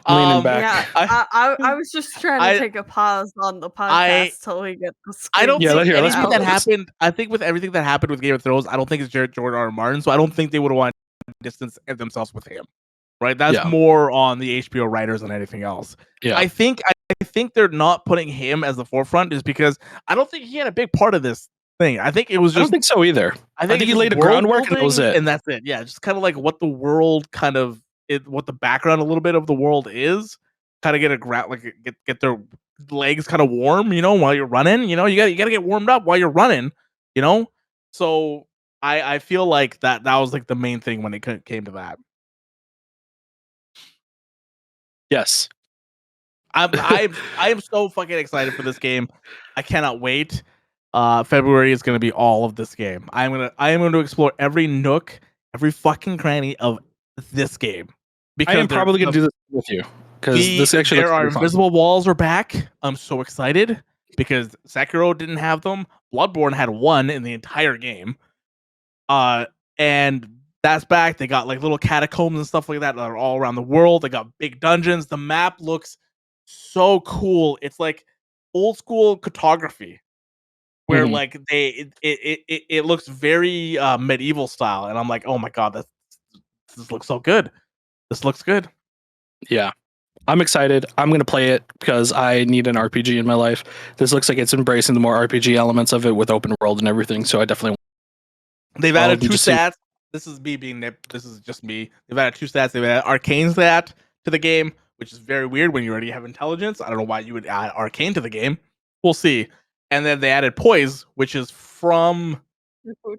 Yeah, I was just trying to take a pause on the podcast till we get the screen. I don't think let's anything that happened. I think with everything that happened with Game of Thrones, I don't think it's George R.R. Martin, so I don't think they would want to distance themselves with him. Right? That's more on the HBO writers than anything else. Yeah. I think they're not putting him as the forefront is because I don't think he had a big part of this thing. I think it was just. I don't think so either. I think he laid the groundwork and that was it. And that's it. Yeah, just kind of like what the world what the background a little bit of the world is. Kind of get their legs kind of warm, while you're running. You gotta get warmed up while you're running. So I feel like that was like the main thing when it came to that. Yes. I am so fucking excited for this game. I cannot wait. February is going to be all of this game. I am going to explore every nook, every fucking cranny of this game. Because I am probably going to do this with you because this actually there are invisible walls are back. I'm so excited because Sekiro didn't have them. Bloodborne had one in the entire game. And that's back. They got like little catacombs and stuff like that are all around the world. They got big dungeons. The map looks so cool. It's like old school cartography where like it looks very medieval style. And I'm like, oh my God, this looks so good. This looks good. Yeah. I'm excited. I'm going to play it because I need an RPG in my life. This looks like it's embracing the more RPG elements of it with open world and everything. So I definitely. They've added 2 stats. This is me being nipped. This is just me. They've added 2 stats. They've added arcane stat to the game, which is very weird when you already have intelligence. I don't know why you would add arcane to the game. We'll see. And then they added poise, which is from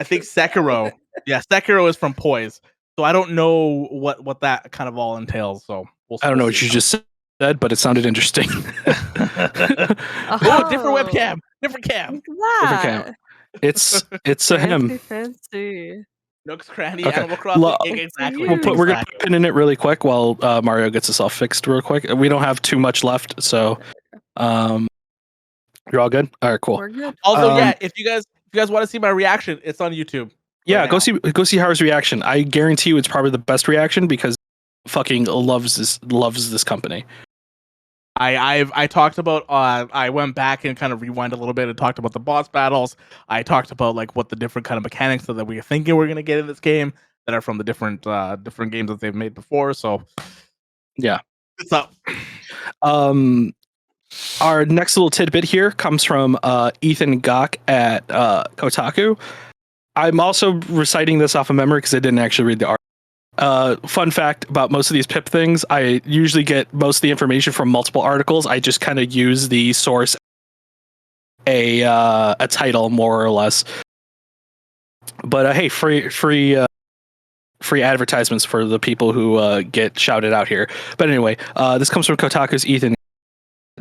I think Sekiro. Yeah, Sekiro is from poise. So I don't know what that kind of all entails. So I don't know what you just said, but it sounded interesting. Different webcam, different cam. Different cam. It's a him. Fancy. Nooks Cranny, Animal Crossing. Exactly. We're gonna put a pin in it really quick while Mario gets us all fixed real quick. We don't have too much left, so you're all good. All right, cool. Also, if you guys want to see my reaction, it's on YouTube. Yeah, go see Harv's reaction. I guarantee you, it's probably the best reaction because fucking loves this company. I talked about I went back and kind of rewind a little bit and talked about the boss battles. I talked about like what the different kind of mechanics that we are thinking we're gonna get in this game that are from the different games that they've made before. So yeah, what's up? Our next little tidbit here comes from Ethan Gach at Kotaku. I'm also reciting this off of memory because I didn't actually read the article. Fun fact about most of these pip things, I usually get most of the information from multiple articles. I just kind of use the source a title more or less. But hey, free advertisements for the people who get shouted out here. But anyway, this comes from Kotaku's Ethan.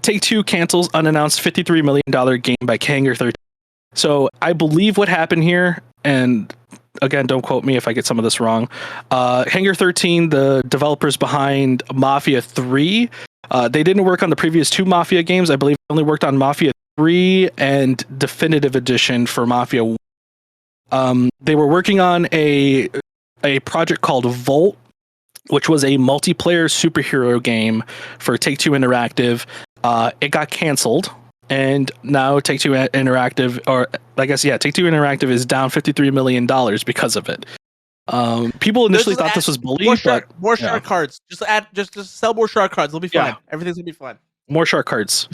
Take-Two cancels unannounced $53 million game by Kanger 13. So I believe what happened here, and again, don't quote me if I get some of this wrong. Hangar 13, the developers behind Mafia 3, they didn't work on the previous 2 Mafia games. I believe they only worked on Mafia 3 and Definitive Edition for Mafia 1. They were working on a project called Volt, which was a multiplayer superhero game for Take-Two Interactive. It got canceled, and now Take-Two Interactive, or I guess, yeah, Take-Two Interactive is down $53 million because of it. People initially thought this was bullying, more shark cards. Just sell more shark cards. It'll be fine. Yeah. Everything's gonna be fine. More shark cards.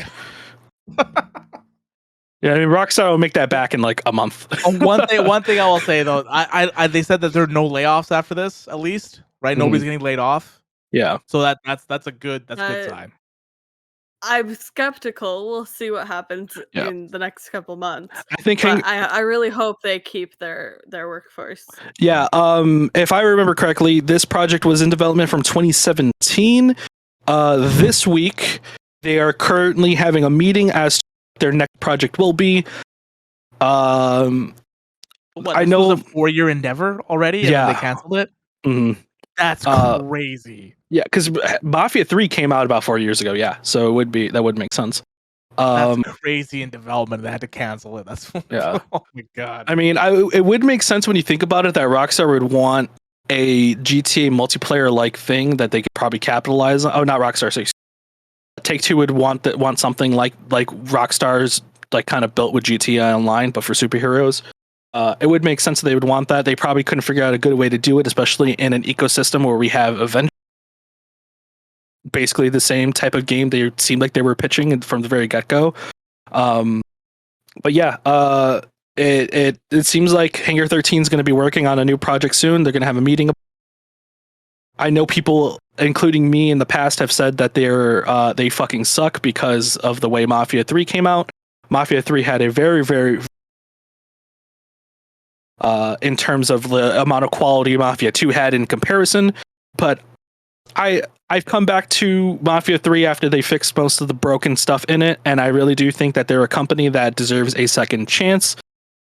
Yeah, I mean, Rockstar will make that back in like a month. One thing I will say though, they said that there are no layoffs after this, at least, right? Nobody's getting laid off. Yeah. So that's a good sign. I'm skeptical. We'll see what happens in the next couple months. I think I really hope they keep their workforce. Yeah. If I remember correctly, this project was in development from 2017. This week, they are currently having a meeting as to what their next project will be. I know was a 4-year endeavor already. And they canceled it. Mm-hmm. That's crazy. Yeah, because Mafia 3 came out about 4 years ago. Yeah, so that would make sense. That's crazy in development. They had to cancel it. That's yeah. Oh my god. I mean, it would make sense when you think about it that Rockstar would want a GTA multiplayer like thing that they could probably capitalize on. Oh, not Rockstar. So Take-Two would want something like Rockstar's like kind of built with GTA Online, but for superheroes. It would make sense that they would want that. They probably couldn't figure out a good way to do it, especially in an ecosystem where we have Avengers. Basically the same type of game they seemed like they were pitching from the very get-go. But yeah, it seems like Hangar 13 is going to be working on a new project soon. They're going to have a meeting. I know people, including me in the past, have said that they fucking suck because of the way Mafia 3 came out. Mafia 3 had a very, very in terms of the amount of quality Mafia 2 had in comparison, but I've come back to Mafia 3 after they fixed most of the broken stuff in it, and I really do think that they're a company that deserves a second chance,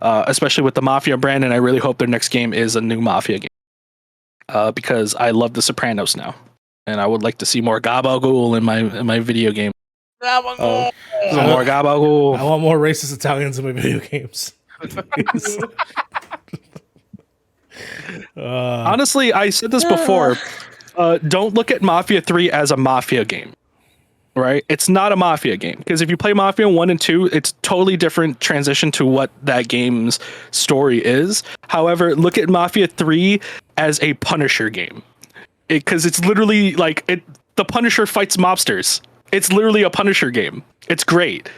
especially with the Mafia brand, and I really hope their next game is a new Mafia game, because I love The Sopranos now, and I would like to see more gabagool in my video game. Gabagool! More gabagool. I want more racist Italians in my video games. Honestly, I said this before. Don't look at Mafia 3 as a Mafia game, right? It's not a Mafia game, because if you play Mafia 1 and 2, it's totally different transition to what that game's story is. However, look at Mafia 3 as a Punisher game, because it's literally like the Punisher fights mobsters. It's literally a Punisher game. It's great.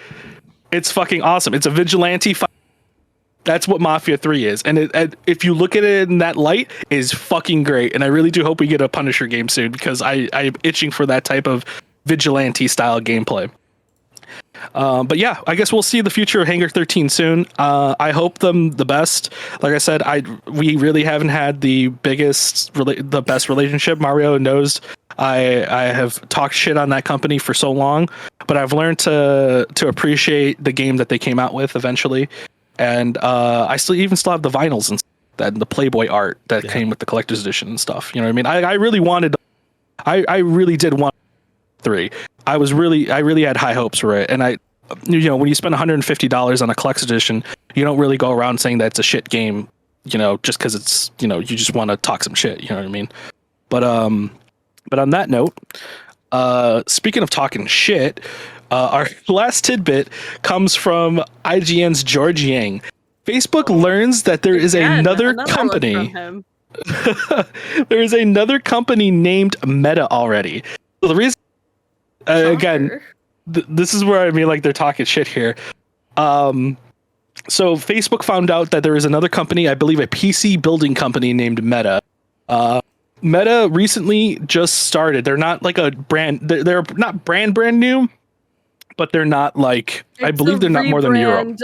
It's fucking awesome. It's a vigilante fight. That's what Mafia 3 is. And if you look at it in that light, it is fucking great. And I really do hope we get a Punisher game soon, because I'm itching for that type of vigilante style gameplay. But yeah, I guess we'll see the future of Hangar 13 soon. I hope them the best. Like I said, we really haven't had the best relationship. Mario knows I have talked shit on that company for so long, but I've learned to appreciate the game that they came out with eventually. And I still have the vinyls and the Playboy art that came with the collector's edition and stuff. You know what I mean? I really did want 3. I really had high hopes for it. And when you spend $150 on a collector's edition, you don't really go around saying that it's a shit game, just because it's, you just want to talk some shit. You know what I mean? But on that note, speaking of talking shit, our last tidbit comes from IGN's George Yang. Facebook learns that there is another company. There is another company named Meta already. So the reason, again, this is where I mean, like, they're talking shit here. So Facebook found out that there is another company, I believe a PC building company named Meta. Meta recently just started. They're not like a brand. They're not brand new. But they're not like, I believe they're not more than Europe.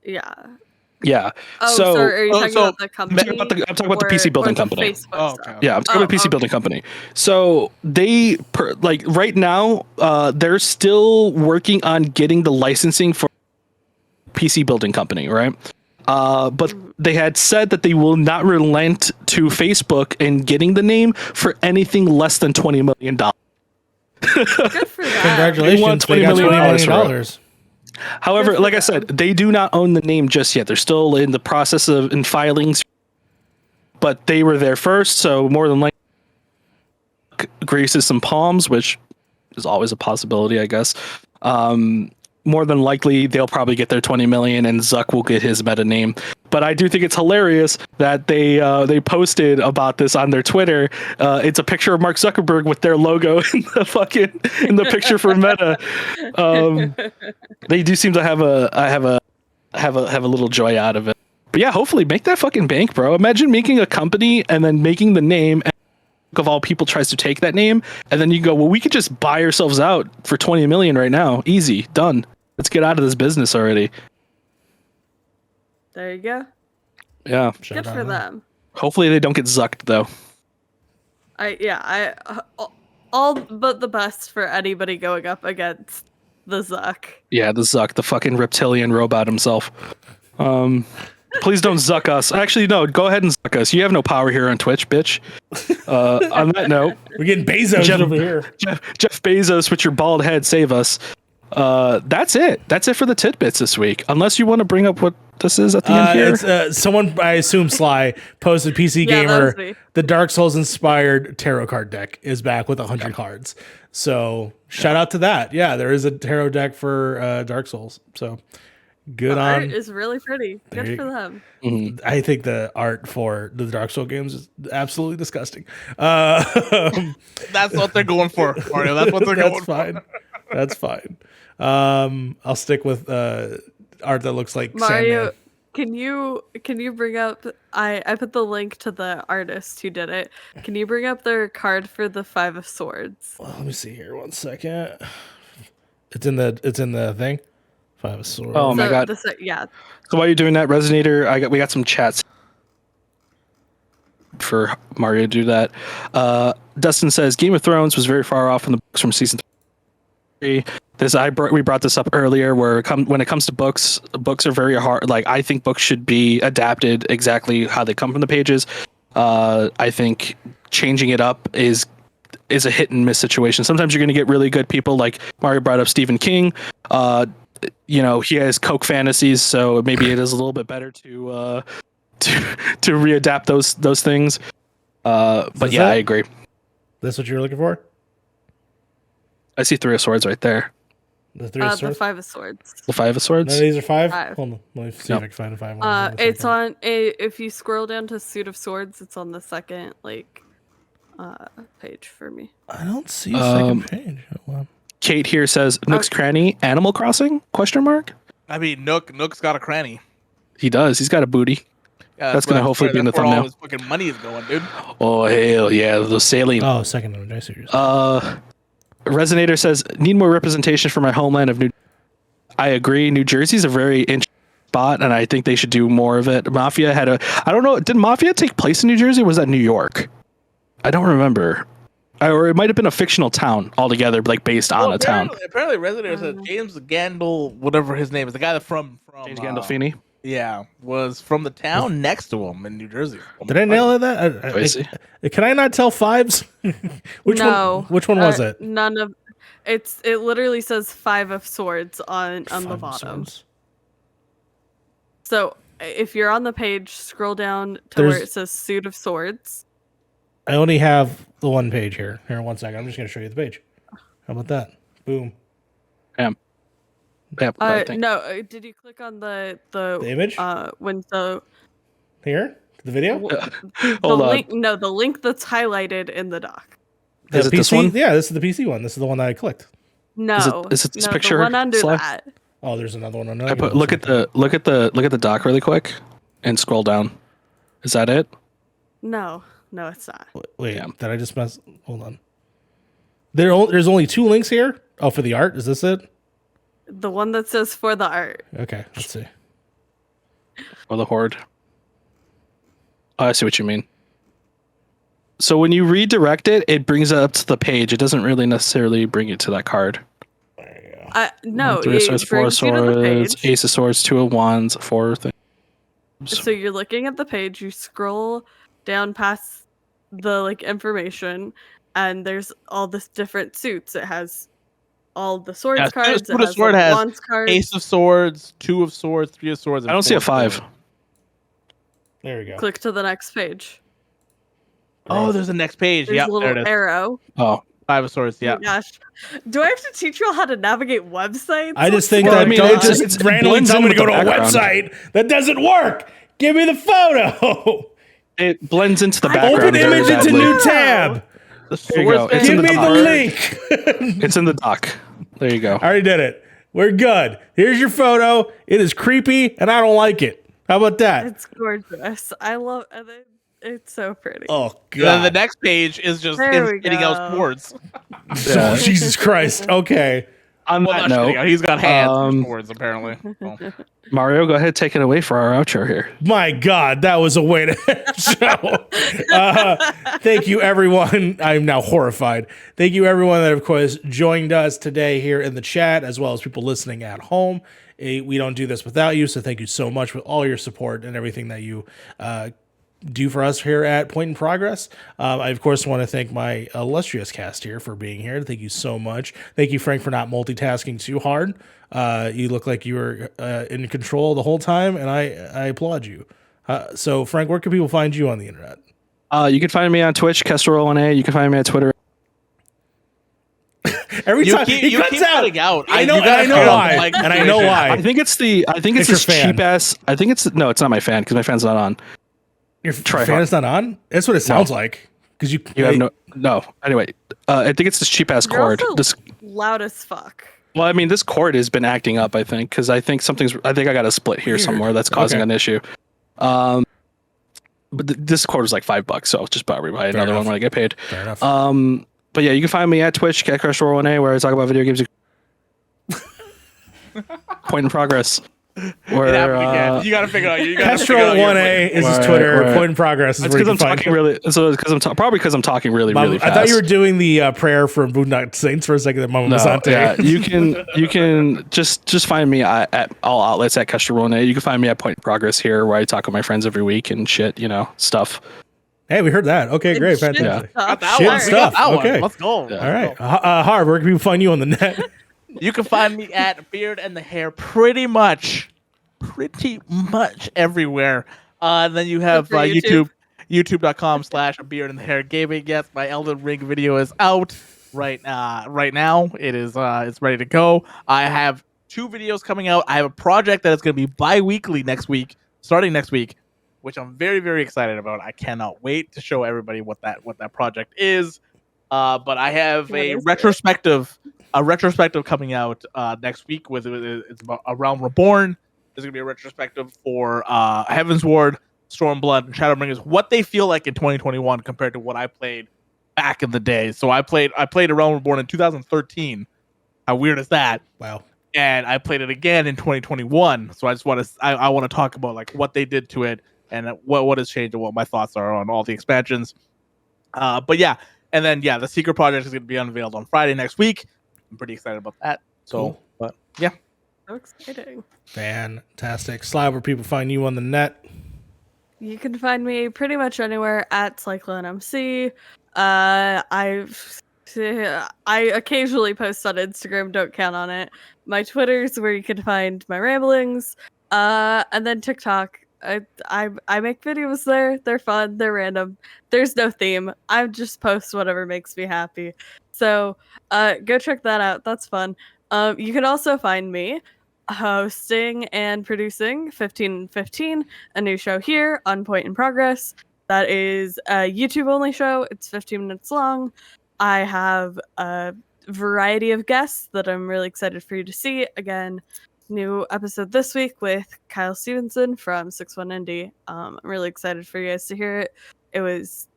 Yeah. Oh, so are you talking about the company? I'm talking about the PC building company. Okay. Yeah, I'm talking about the PC building company. So they, right now, they're still working on getting the licensing for PC building company, right? But they had said that they will not relent to Facebook in getting the name for anything less than $20 million. Good for that. Congratulations, they got $20 million. However, like I said, they do not own the name just yet. They're still in the process of in filings, but they were there first, so more than likely graces some palms, which is always a possibility, I guess. More than likely, they'll probably get their 20 million, and Zuck will get his meta name. But I do think it's hilarious that they posted about this on their Twitter. It's a picture of Mark Zuckerberg with their logo in the picture for Meta. They do seem to have a little joy out of it. But yeah, hopefully make that fucking bank, bro. Imagine making a company and then making the name, and of all people tries to take that name, and then you go, well, we could just buy ourselves out for 20 million right now. Easy, done. Let's get out of this business already. There you go. Yeah. Good for them. Hopefully they don't get zucked though. All but the best for anybody going up against the Zuck. Yeah, the Zuck, the fucking reptilian robot himself. Please don't zuck us. Actually, no, go ahead and zuck us. You have no power here on Twitch, bitch. On that note, we're getting Bezos over here. Jeff Bezos with your bald head, save us. That's it. That's it for the tidbits this week. Unless you want to bring up what this is at the end here. It's someone, I assume Sly, posted PC Gamer. The Dark Souls inspired tarot card deck is back with 100 cards. So shout out to that. Yeah, there is a tarot deck for Dark Souls. So good on. Art is really pretty. Good for them. Mm-hmm. I think the art for the Dark Souls games is absolutely disgusting. That's what they're going for, Mario. That's what they're going for. That's fine. I'll stick with art that looks like Mario. Sandman. Can you bring up? I put the link to the artist who did it. Can you bring up their card for the 5 of Swords? Well, let me see here. 1 second. It's in the thing. 5 of Swords. Oh my god. Yeah. So while you're doing that, Resonator, we got some chats for Mario to do that. Dustin says Game of Thrones was very far off in the books from season 3. We brought this up earlier, where when it comes to books are very hard. Like, I think books should be adapted exactly how they come from the pages. I think changing it up is a hit and miss situation. Sometimes you're going to get really good people, like Mario brought up Stephen King. He has Coke fantasies, so maybe it is a little bit better to readapt those things. But yeah, I agree. That's what you're looking for? I see 3 of Swords right there. The 3 of Swords? The 5 of Swords. The 5 of Swords? No, these are 5? 5. Hold on. Let me see if I can find a 5. It's on if you scroll down to Suit of Swords, it's on the second page for me. I don't see a second page. Hold on. Kate here says Nook's cranny, Animal Crossing? ? I mean, Nook's got a cranny. He does. He's got a booty. Yeah, that's gonna hopefully be in the thumbnail. All his fucking money is going, dude. Oh hell yeah, those saline. Oh, second one. I see what you're saying. Resonator says need more representation for my homeland of New. I agree. New Jersey's a very interesting spot, and I think they should do more of it. Mafia had I don't know. Did Mafia take place in New Jersey? Or was that New York? I don't remember. Or it might have been a fictional town altogether, like based on a town. Apparently, Resonator said James Gandol, whatever his name is, the guy that from James Gandolfini. Yeah, was from the town next to him in New Jersey. Did I nail that? Can I not tell 5s? Which one was it? None of it literally says 5 of Swords on the bottom. Swords. So if you're on the page, scroll down to where it says Suit of Swords. I only have the one page here. Here, 1 second. I'm just going to show you the page. How about that? Boom. Bam. No, did you click on the image? Here? The video? Hold on. Link, no, the link that's highlighted in the doc. Is it this one? Yeah, this is the PC one. This is the one that I clicked. No, is it this picture? The one under that. Oh, there's another one. Look at the doc really quick, and scroll down. Is that it? No, it's not. Wait, did I just mess? Hold on. There's only 2 links here. Oh, for the art, is this it? The one that says for the art. Okay, let's see. Or the horde. Oh, I see what you mean. So when you redirect it, it brings it up to the page. It doesn't really necessarily bring it to that card. No, 3 of Swords, 4 of Swords, Ace of Swords, 2 of Wands, 4 things. So you're looking at the page, you scroll down past the like information, and there's all this different suits. It has all the swords cards. Suit It of has Sword like, has wands cards. Ace of Swords, 2 of Swords, 3 of Swords. And I don't see a 4 of 5. Swords. There we go. Click to the next page. Oh, there's the next page. There's Yep, a there it little is. arrow. Oh, 5 of Swords. Oh Yeah. my gosh. Do I have to teach you all how to navigate websites? I just think Well, that I mean, don't it's- just it's- it randomly blends tell in me to with go the to a background. website. That doesn't work. Give me the photo. it blends into the I background. Open very image into badly. new tab. The There you go. Swords It's in Give the me dock. the link. It's in the dock. There you go. I already did it. We're good. Here's your photo. It is creepy, and I don't like it. How about that? It's gorgeous. I love it. It's so pretty. Oh, Then God. the next page is just There him we hitting out go. swords. Oh, Jesus Christ. Okay. On Well, that not shitting note, out. He's got hands for um, swords, apparently. So. Mario, go ahead, take it away for our outro here. My God, that was a way to end the show. Thank you, everyone. I'm now horrified. Thank you, everyone that, of course, joined us today here in the chat, as well as people listening at home. We don't do this without you, so thank you so much for all your support and everything that you do for us here at Point in Progress. I, of course, want to thank my illustrious cast here for being here. Thank you so much. Thank you, Frank, for not multitasking too hard. You look like you were in control the whole time, and I applaud you. So, Frank, where can people find you on the internet? You can find me on Twitch, Kestrel1A. You can find me on Twitter. Every time he you cuts keep out. cutting out. I know, You and I gotta know figure out why, the mic and I know situation. why. I think it's It's this your fan. cheap ass. I think it's no, it's not my fan because my fan's not on. Your Try fan hard. is not on. That's what it sounds like. Because you You have no. Anyway, I think it's this cheap ass You're cord. also This loud as fuck. well, I mean, this cord has been acting up. I think because I think I got a split here Weird. somewhere that's causing Okay. an issue. But this cord is like $5, so I'll just buy another enough. one when I get paid. Fair enough. But yeah, you can find me at Twitch, Kestrel1A, where I talk about video games. Point in Progress. Where It happened again. You gotta figure out. You gotta figure Kestrel out your 1A is his Right, Twitter. right. Point in Progress is it's where you because can I'm find talking really. So because probably because I'm talking really Mom, fast. I thought you were doing the prayer for Boondock Saints for a second. That Mama No, Masante. yeah, you can just find me at all outlets at Kestrel1A. You can find me at Point in Progress here, where I talk with my friends every week and shit, stuff. Hey, we heard that. Okay, great, Shit fantastic. stuff. Got that Shit one. We stuff. got that Okay. one. Let's go. Yeah. All right, Harv, where can people find you on the net? You can find me at Beard and the Hair pretty much everywhere. And then you have Good for YouTube, youtube.com/Beard and the Hair Gaming. Yes, my Elden Ring video is out right now. It is it's ready to go. I have 2 videos coming out. I have a project that is going to be bi-weekly starting next week, which I'm very, very excited about. I cannot wait to show everybody what that project is. But I have What a is it? retrospective coming out next week it's about A Realm Reborn. There's gonna be a retrospective for Heaven's Ward, Stormblood, and Shadowbringers, what they feel like in 2021 compared to what I played back in the day. So I played A Realm Reborn in 2013. How weird is that? Wow. And I played it again in 2021. So I just want to talk about like what they did to it and what has changed and what my thoughts are on all the expansions. But yeah, and then the Secret Project is going to be unveiled on Friday next week. I'm pretty excited about that. So, Cool. but yeah, So exciting. Fantastic. Slide, where people find you on the net. You can find me pretty much anywhere at CycloneMC. I occasionally post on Instagram, don't count on it. My Twitter's where you can find my ramblings. And then TikTok. I make videos there. They're fun. They're random. There's no theme. I just post whatever makes me happy. So go check that out. That's fun. You can also find me hosting and producing 1515, a new show here on Point in Progress. That is a YouTube only show. It's 15 minutes long. I have a variety of guests that I'm really excited for you to see. Again, new episode this week with Kyle Stevenson from 61 Indie. I'm really excited for you guys to hear it. It was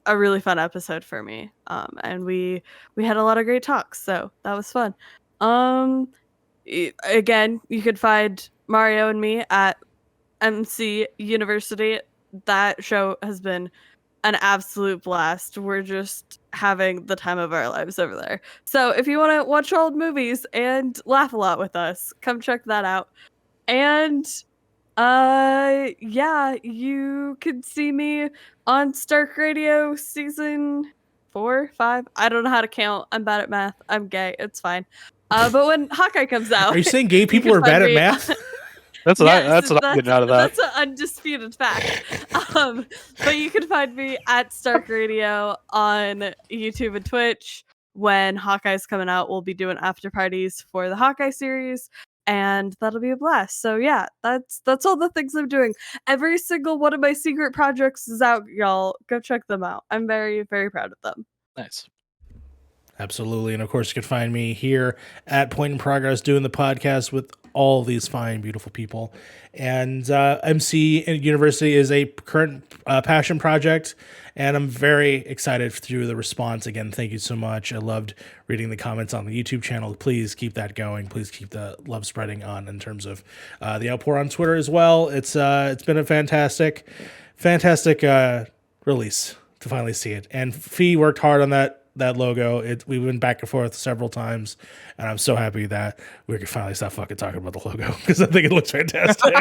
a really fun episode for me. And we had a lot of great talks, so that was fun. Again, you could find Mario and me at MC University. That show has been an absolute blast. We're just having the time of our lives over there. So if you want to watch old movies and laugh a lot with us, come check that out. And Yeah, you could see me on Stark Radio season 4, 5. I don't know how to count. I'm bad at math. I'm gay. It's fine. But when Hawkeye comes out, Are you saying gay people can are bad find at me- math? That's what Yes, I'm getting out of that. That's an undisputed fact. But you can find me at Stark Radio on YouTube and Twitch. When Hawkeye's coming out, we'll be doing after parties for the Hawkeye series, and that'll be a blast. So yeah, that's all the things I'm doing. Every single one of my secret projects is out, y'all. Go check them out. I'm very, very proud of them. Nice. Absolutely. And of course, you can find me here at Point in Progress doing the podcast with all these fine, beautiful people. And MC University is a current passion project. And I'm very excited through the response. Again, thank you so much. I loved reading the comments on the YouTube channel. Please keep that going. Please keep the love spreading on in terms of the outpour on Twitter as well. It's been a fantastic release to finally see it. And Fee worked hard on that logo. We went back and forth several times, and I'm so happy that we can finally stop fucking talking about the logo because I think it looks fantastic.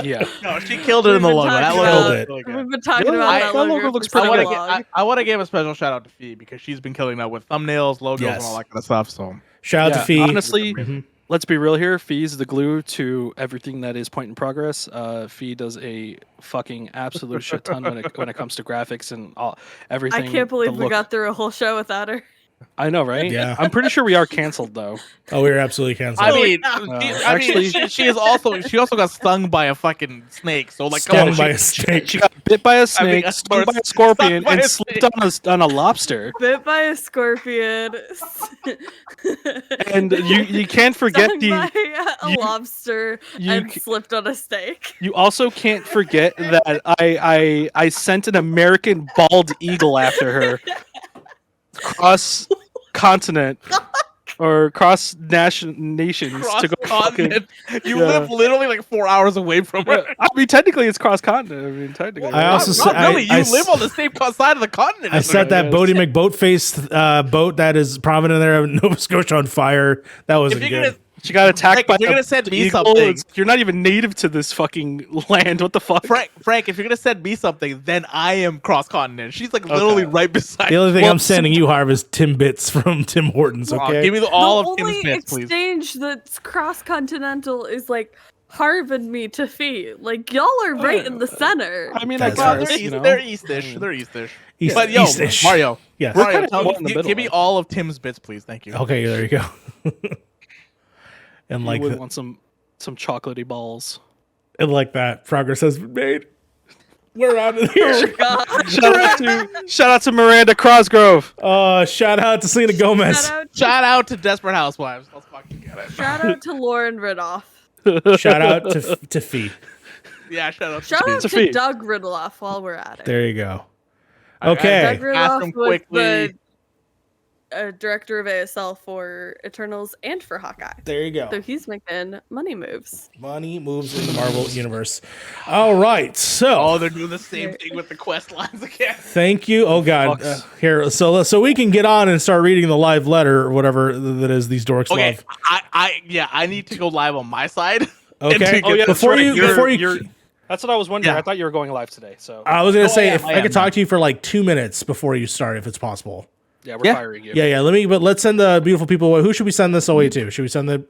Yeah. No, she killed it in the logo. That logo. Killed We've been talking Really? about that logo looks for pretty so good. long. I want to give a special shout out to Fee because she's been killing that with thumbnails, logos, Yes. and all that kind of stuff. So Shout out to Fee. Honestly, Mhm. let's be real here. Fee's the glue to everything that is Point in Progress. Fee does a fucking absolute shit ton when it comes to graphics and everything. I can't believe the we look. got through a whole show without her. I know, right? Yeah. I'm pretty sure we are canceled though. Oh, we were absolutely canceled. I mean, Actually- she also got stung by a fucking snake. So like, come Stung on, by she- a snake. She got bit by a snake, of stung by course, a scorpion, stung by and a slipped on a lobster. Bit by a scorpion. And you can't forget Stung by a lobster you and c- slipped on a steak. You also can't forget that I sent an American bald eagle after her, cross continent or cross nations to go fucking. Cross-continent. You Yeah. live literally like 4 hours away from her. I mean, technically it's cross continent. I mean, technically. I also Not said- really. You I live on the same side of the continent. I as set her. that yes. Bodie McBoatface boat that is prominent there in Nova Scotia on fire. That wasn't If you're good. gonna, She got attacked Frank, by if you're a gonna send me eagle. something- You're not even native to this fucking land. What the fuck? Frank, if you're gonna send me something, then I am cross continent. She's like literally right beside. The only thing Well, I'm sending you, Harv, is Tim Bits from Tim Hortons. Okay, Give me all the of Tim's only bits, please. exchange that's cross-continental is like Harv and me to Fee. Like y'all are right in the center. I mean, That's I fair. guess, you know. They're Eastish. They're Eastish. East- But yo, East-ish. Mario, Yes. We're Mario, kinda tell me, in the middle, give me like- all of Tim's bits, please. Thank you. Okay, there you go. And You like would want some chocolatey balls. like that, progress has been made. We're out of here. Oh God. Shout out to Miranda Cosgrove. Shout out to Selena Gomez. Shout out to Desperate Housewives. Let's fucking get it. Shout out to Lauren Ridloff. Shout out to Fee. Yeah, shout out. Shout out to Sophie. Doug Ridloff while we're at it. There you go. Doug Okay. Doug Ask him Ridloff was quickly. the director of ASL for Eternals and for Hawkeye. There you go. So he's making money moves. Money moves in the Marvel universe. All right. So Oh, they're doing the same thing with the quest lines again. thank you. Oh God. Fucks. Here, so we can get on and start reading the live letter or whatever that is these dorks Okay, love. I need to go live on my side. Okay. Oh, yeah, that's before right. you, That's what I was wondering. Yeah. I thought you were going live today. So I was gonna say I if am, I I could am. talk to you for like 2 minutes before you start, if it's possible. yeah, we're Yeah. firing you. Yeah. Let's send the beautiful people away. Who should we send this away to? Should we send the?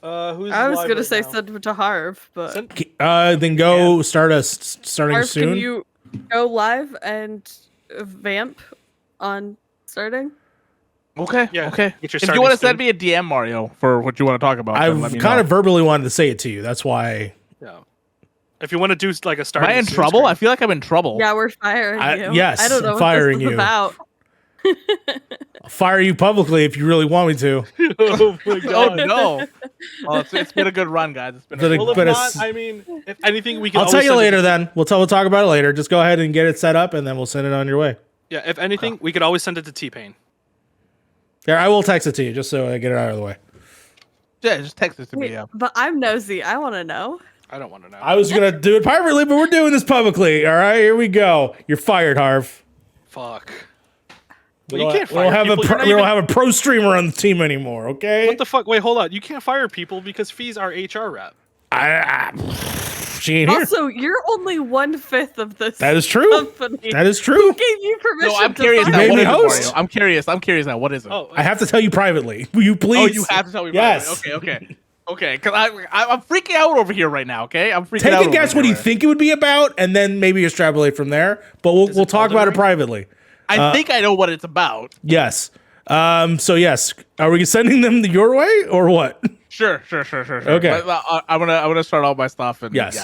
Who's I was live gonna right say now? send it to Harv, but Then go starting Harv, soon. can you go live and vamp on starting? Okay. Yeah, Okay. get your If you starting want to soon. send me a DM, Mario, for what you want to talk about, then let I've me kind know. of verbally wanted to say it to you. That's why. Yeah. If you want to do like a Am starting. I in soon trouble? screen- I feel like I'm in trouble. Yeah, we're firing you. yes, I don't know I'm what firing this is you. about. I'll fire you publicly if you really want me to. Oh my Oh god. no! Well, it's been a good run, guys. It's been. But A it- Well, if but not, it's- I mean, if anything, we can. I'll tell always you send it- later. Then we'll talk about it later. Just go ahead and get it set up, and then we'll send it on your way. Yeah, if anything, we could always send it to T-Pain. There, I will text it to you just so I get it out of the way. yeah, just text it to me. Wait, Yeah. but I'm nosy. I want to know. I don't want to know. I was gonna do it privately, but we're doing this publicly. All right, here we go. You're fired, Harv. Fuck. We Well, you don't- can't we don't fire have people. You're not we don't even- have a pro streamer on the team anymore. Okay. What the fuck? Wait, hold on. You can't fire people because Fee's our HR rep. She ain't here. Also, you're only 1/5 of this. That is true. Company. That is true. Who gave you permission? No, I'm curious to now. made What me is it, host. Mario? I'm curious. I'm curious now. What is it? Oh, I have to tell you privately. Will you please? Oh, you have to tell me. Yes. Okay. Okay. Because I'm freaking out over here right now. Okay, I'm freaking out. Take a guess what you think it would be about, and then maybe extrapolate from there. But we'll talk about it privately. I think I know what it's about. Yes. So yes, are we sending them your way or what? Sure. Okay. But, I'm gonna start all my stuff and Yes.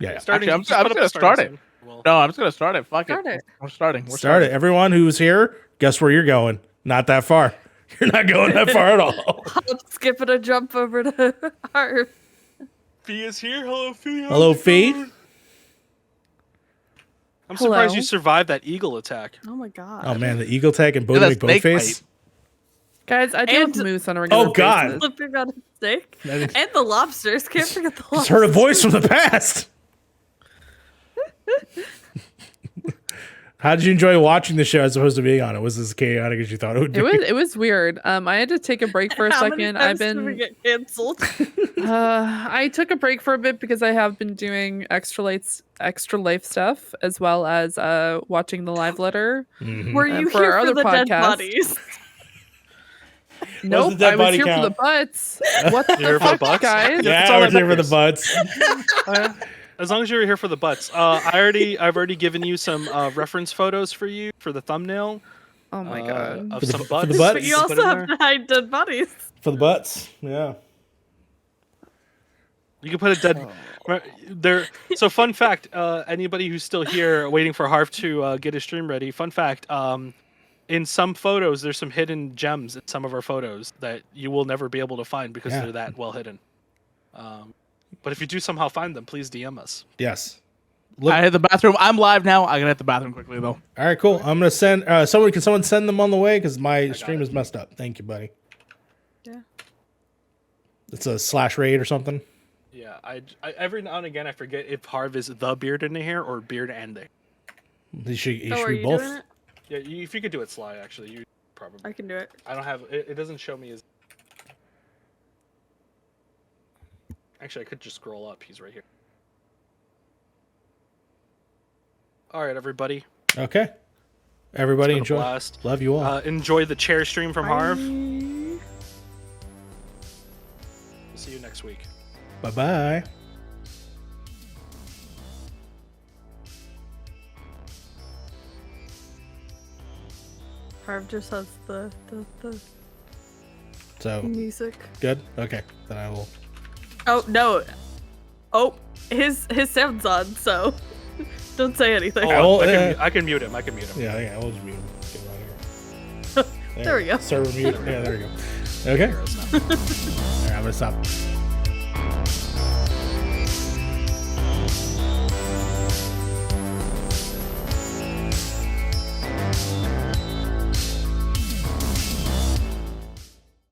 Yeah. Starting, Actually, I'm just gonna start it. Well, No, I'm just gonna start it. Fuck Start it. it. We're starting. Start it. Everyone who's here, guess where you're going? Not that far. You're not going that far at all. I'll skip it and jump over to Harv. Fee is here. Hello, Fee. Hello, Fee. I'm surprised Hello. you survived that eagle attack. Oh my god. Oh man, the eagle tag and That's boat face. Guys, I do And- have moose on a regular Oh, God. basis. Flipping on a steak. That is- And the lobsters. Can't forget the lobsters. Just heard a voice from the past. How did you enjoy watching the show as opposed to being on it? Was this as chaotic as you thought it would be? It was weird. I had to take a break for a How many second. times did we get canceled? I took a break for a bit because I have been doing extra life stuff as well as watching the live letter. Were you for here our for other the dead podcast. bodies? Nope, dead I was body here count? for the butts. What the here for the fuck, butts? guys? That's Yeah, all we're that here for the matters. butts. As long as you were here for the butts. I've already given you some reference photos for you for the thumbnail. Oh my god. Of For the some bu- butts. for the butts? But that you can put also in have there. to hide dead bodies. For the butts. Yeah. You can put a dead. There. So fun fact. Anybody who's still here waiting for Harv to get his stream ready. Fun fact. In some photos, there's some hidden gems in some of our photos that you will never be able to find because Yeah. they're that well hidden. But if you do somehow find them, please DM us. Yes. I hit the bathroom. I'm live now. I gotta hit the bathroom quickly though. All right, cool. I'm gonna send someone. Can someone send them on the way? Because my stream is messed up. Thank you, buddy. Yeah. It's a slash raid or something. Yeah, I every now and again I forget if Harv is the beard in the hair or beard and the. He should Are be you both. doing it? Yeah, if you could do it Sly, actually, you probably. I can do it. I don't have it. Doesn't show me as. Actually, I could just scroll up. He's right here. All right, everybody. Okay. Everybody It's been a enjoy. blast. Love you all. Enjoy the chair stream from Harv. Bye. We'll see you next week. Bye bye. Harv just has the So music. good. Okay, then I will. Oh no. Oh, his sound's on, so don't say anything. Oh, will, I can mute him. I can mute him. Yeah, we'll just mute him. Get him out of here. There we go. Server mute. Yeah, there we go. Okay. All right, I'm gonna stop.